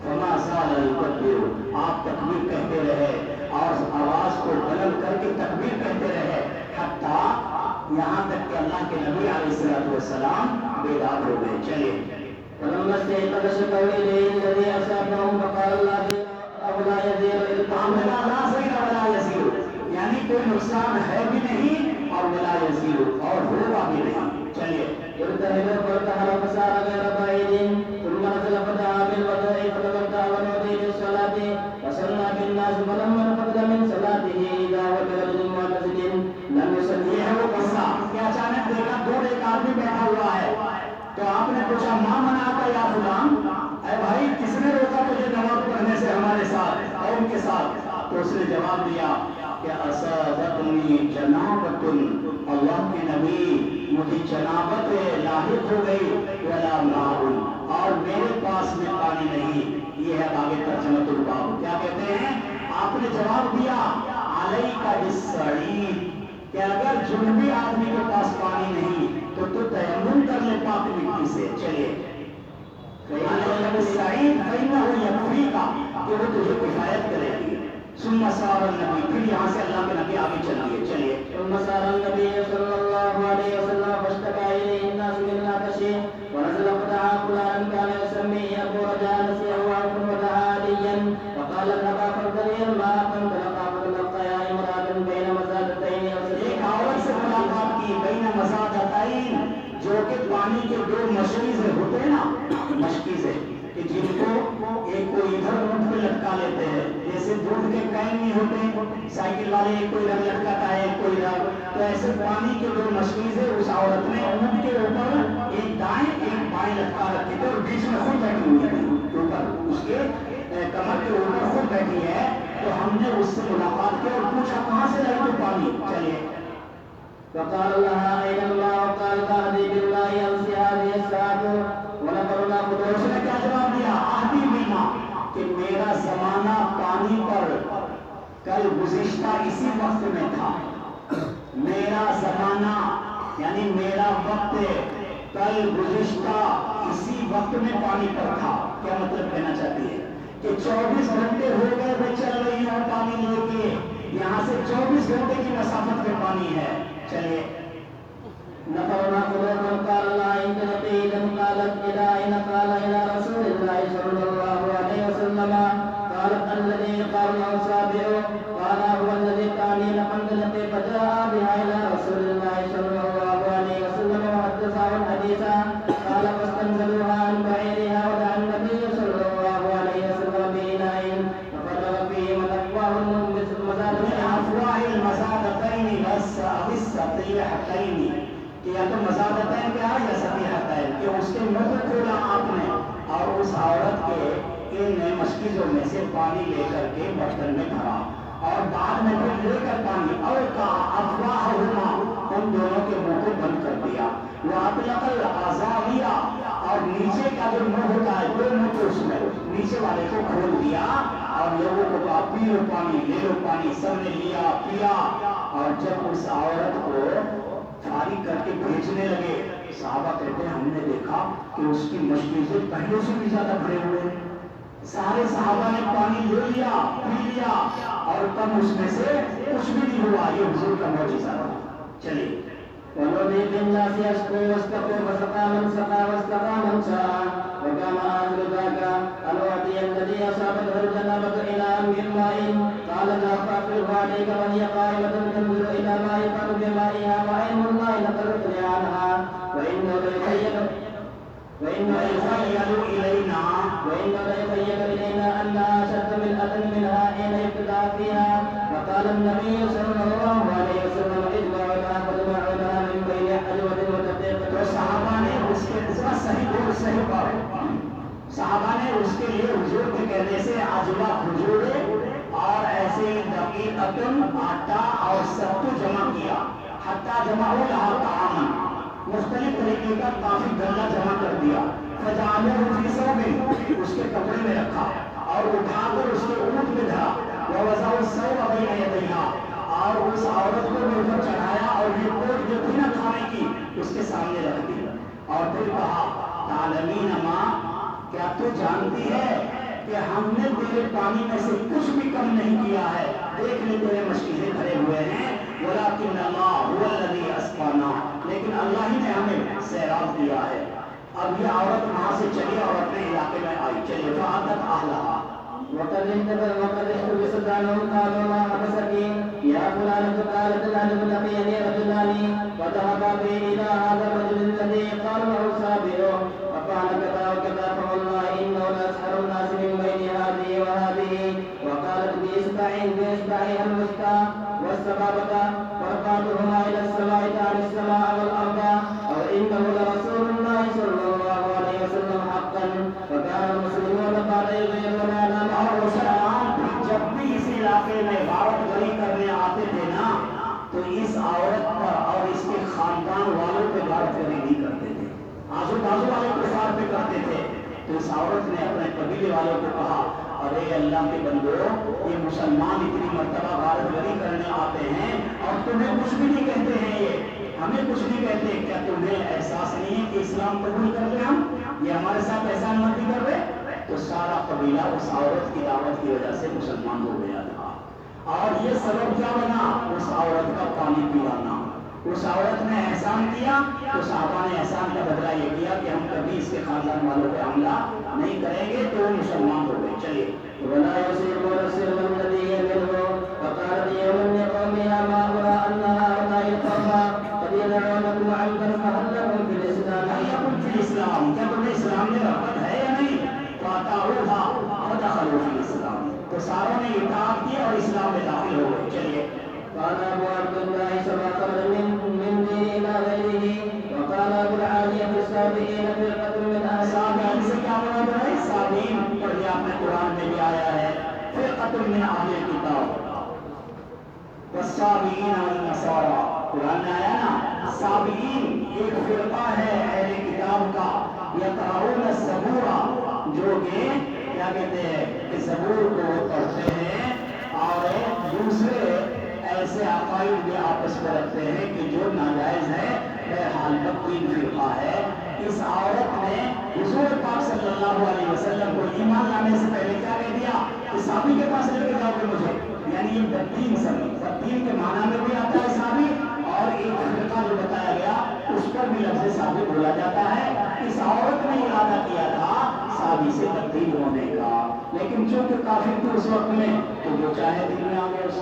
فما زال يكبر آپ تکبیر کہتے رہے اور آواز کو بلند کر کے تکبیر کہتے رہے حتیٰ یہاں تک کہ اللہ کے نبی علیہ السلام بیدار ہو گئے. چلیے. فلما استيقظ شكوا إليه الذي أصابهم فقال لا يزيد ولا يزيد یعنی کوئی نقصان ہے بھی نہیں اور ولا يزيد اور ہوگا بھی نہیں. چلیے. ارتهب فارتحل فسار غير بعيد ثم نزل فدعا بالوضوء فتوضأ ونودي للصلاة وصلى بالناس فلما انفض من صلاته إذا وجد رجل معتزل لم يصلي. یہ ہے وہ قصہ کہ اچانک دیکھا دور ایک آدمی بیٹھا ہوا ہے تو آپ نے پوچھا ماں مناتا یا فلان اے بھائی کس نے روکا تجھے نماز پڑھنے سے ہمارے ساتھ اور ان کے ساتھ. تو اس نے جواب دیا کہ اصابتنی جنابۃ اللہ کے نبی مجھے جنابت لاحق ہو گئی ولا ماء اور میرے پاس میں پانی نہیں. یہ ہے آگے ترجمۃ الباب. کیا کہتے ہیں آپ نے جواب دیا علیک بالصعید کہ اگر جنبی آدمی کے پاس پانی نہیں تو تیمم کر لے پاک مٹی سے. چلیے. بالصعید فإنه يكفيك کہ وہ تجھے کفایت کرے گی. ثم سار النبی پھر یہاں سے اللہ کے نبی آگے چلیے. چلیے. ثم سار النبي صلى الله عليه وسلم فاشتكى إليه الناس من العطش ونزل فدعا فلانا كان يسميه أبو رجاء نسيه عوف ودعا عليا وقال ارهبا فارتدي الماء فانطلقا فتلقيا امرأة بين مزادتين. ایک عورت سے ملاقات کی بین مزادتین جو کہ پانی کے دو مشکیزیں ہوتے ہیں نا مشکیزیں کہ جن کو ایک کو ادھر اونٹ پہ لٹکا لیتے ہیں، جیسے دودھ کے کین نہیں ہوتے سائیکل والے، ایک کو ادھر لٹکاتا ہے ایک کو ادھر، تو ایسے پانی کے دو مشکیزیں اس عورت نے اونٹ کے اوپر ایک دائیں ایک بائیں لٹکا رکھے تھے اور بیچ میں خود بیٹھی ہوئی تھی، اوپر اس کے کمر کے اوپر خود بیٹھی ہے۔ تو ہم نے اس سے ملاقات کی اور پوچھا کہاں سے لائی تو پانی؟ چلیے فقال لها أين الله؟ قالت أهدي بالله أمس هذه الساعة ونظرنا تو اس قدوس. نے کیا جواب دیا؟ آہدی بیما، کہ میرا زمانہ پانی پر کل گزشتہ اسی وقت میں تھا، میرا زمانہ یعنی میرا وقت کل گزشتہ اسی وقت میں پانی پر تھا۔ کیا مطلب کہنا چاہتی ہے کہ 24 گھنٹے ہو گئے میں چل رہی ہوں پانی لے کے، یہاں سے 24 گھنٹے کی مسافت پہ پانی ہے۔ چلیے نظرنا قدوس. قال لا إن تقيدا. قالت إلى أين؟ قال إلى رسول الله صلى الله عليه وسلم. قالت الذي قال له سابع. قال هو الذي تعني لقندلة فجاء بها إلى رسول الله صلى الله عليه وسلم وحدثه الحديث. قال فاستنزلوها عن بعيرها ودعا النبي صلى الله عليه وسلم بإناء ففرغ فيه من أفواه افواہ المزادتین بس او السطیحتین، کہ یا تو مزادتین کیا یا سطیحتین، کہ اس کے منہ کھولا آپ نے اور اس عورت کے ان مشکیزوں میں سے پانی لے کر کے برتن میں بھرا اور بعد میں پھر لے کر پانی اور کہا افواہہما، ان دونوں کے منہ کو بند کر دیا، واطلق الازاویہ، اور نیچے کا جو منہ ہوتا ہے دو منہ کو اس میں نیچے والے کو کھول دیا اور لوگوں کو کہا پی لو پانی، لے لو پانی، سب نے لیا پیا۔ اور جب اس عورت کو فارغ کر کے بھیجنے لگے، صحابہ کہتے ہیں ہم نے دیکھا کہ اس کی مشکیزیں پہلے سے بھی زیادہ بھرے ہوئے ہیں، سارے صحابہ نے پانی لے لیا پی لیا اور تب اس میں سے کچھ بھی نہیں ہوا۔ یہ حضور کا معجزہ تھا۔ چلیے ونودي بالناس يشكو واستقوا فسقى من سقى واستقى من شاء. وكان آخر ذاك أن أعطي الذي أصابته الجنابة إلى من ماء. قال لا فأفرغ عليك وهي قائمة تنظر إلى ما يفعل بمائها وعين الله لقد اطلع عنها. وإنه ليخيل إلينا أنها أشد ملأة منها حين ابتدأ فيها. وقال النبي صلى الله عليه وسلم اجمعوا لها فاجمعوا لها من بين حجوة وتقيقة. تو صحابہ نے اس کے صحیح بات، صحابہ نے اس کے لیے حضور کے کہنے سے عجوہ کھجور اور ایسے ہی دقیقتن آٹا اور ستو جمع کیا، حتیٰ جمعوا لها طعاما، مختلف طریقے کا کافی گلا جمع کر دیا، فجعلوه فی ثوب، اس کے کپڑے میں رکھا اور اٹھا کر اس کے اونٹ پہ دھرا، ووضعوا الثوب بین یدیہا، اور اس عورت کو بھی اوپر چڑھایا اور یہ کوٹ جو تھی نا کھانے کی اس کے سامنے رکھ دی اور پھر کہا تعلمین ما، کیا تو جانتی ہے کہ ہم نے تیرے پانی میں سے کچھ بھی کم نہیں کیا ہے، دیکھ لے تیرے مشکلیں بھرے ہوئے ہیں، ولکن اللہ هو الذی اسقانا، لیکن اللہ ہی نے ہمیں سیراب دیا ہے۔ اب یہ عورت وہاں سے چلی اور اپنے علاقے میں آئی، چلیے فعادت اہلہا۔ وقد احتبست عنهم قالوا ما حبسك يا فلانة؟ قالت الأهل لقيني رجلان وذهبا بي إلى هذا الرجل الذي قال له سابع فقال كذا وكذا فوالله إنه لأسحر الناس من بين هذه وهذه. وقالت بإصبعها الوسطى والسبابة ورفعتهما إلى السماء تعني السماء والأرض وإنه لرسول الله صلى الله عليه وسلم حقا. وكان المسلمون قال يغيرون على اور مسلمان جب بھی اس علاقے میں غارت گری کرنے آتے تھے نا تو اس عورت پر اور اس کے خاندان والوں پہ غارت گری نہیں کرتے تھے، آزو بازو والے کفار پہ کرتے تھے۔ تو اس عورت نے اپنے قبیلے والوں کو کہا ارے اللہ کے بندو، یہ مسلمان اتنی مرتبہ غارت گری کرنے آتے ہیں اور تمہیں کچھ بھی نہیں کہتے ہیں، یہ ہمیں کچھ نہیں کہتے، کیا تمہیں احساس نہیں ہے کہ اسلام قبول کر لیں ہم، یہ ہمارے ساتھ احسان مندی کر رہے؟ تو سارا قبیلہ اس عورت کی دعوت کی وجہ سے مسلمان ہو گیا تھا۔ اور یہ سبب کیا بنا؟ اس عورت کا پانی پلانا۔ اس عورت نے احسان کیا تو صحابہ نے احسان کا بدلہ یہ کیا کہ ہم کبھی اس کے خاندان والوں پہ حملہ نہیں کریں گے، تو وہ مسلمان ہو گئے۔ چلیے ولا يصيبون السلم الذي يمنه. وقالت يوم لقوم يا ما أرى أن هؤلاء القوم قد يدعونكم عنكم فهل لكم في الإسلام؟ اسلام، کیا تمہیں اسلام میں رغبت ہے یا نہیں؟ قال أبو عبد الله سبع خرج من دين إلى غيره. وقال أبو العالية في السابقين فرقة من أهل سابقین سے کیا مراد ہے؟ سابقین پڑھ لیا آپ نے، قرآن میں بھی آیا ہے فرقۃ من اہل کتاب والسابقین والنصارى، قرآن میں آیا نا سابقین ایک فرقہ ہے اہل کتاب کا، یقرؤون الزبور، جو کہ کیا کہتے ہیں کہ زبور کو پڑھتے ہیں اور دوسرے ایسے عقائد بھی آپس میں رکھتے ہیں کہ جو ناجائز ہے، بہرحال تین فرقہ ہے۔ اس عورت نے حضور پاک صلی اللہ علیہ وسلم کو ایمان لانے سے پہلے کیا کہہ دیا کہ صحابی کے پاس لے کے جاؤ گے مجھے، یعنی یہ بدین سبھی، بدین کے معنی میں بھی آتا ہے صحابی، اور ایک فرقہ جو بتایا گیا اس پر بھی لفظ صحابی بولا جاتا ہے۔ اس عورت نے ارادہ کیا تھا صحابی سے بدین ہونے کا، لیکن چونکہ کافر تھے اس وقت میں تو جو چاہے دل میں آ گیا اس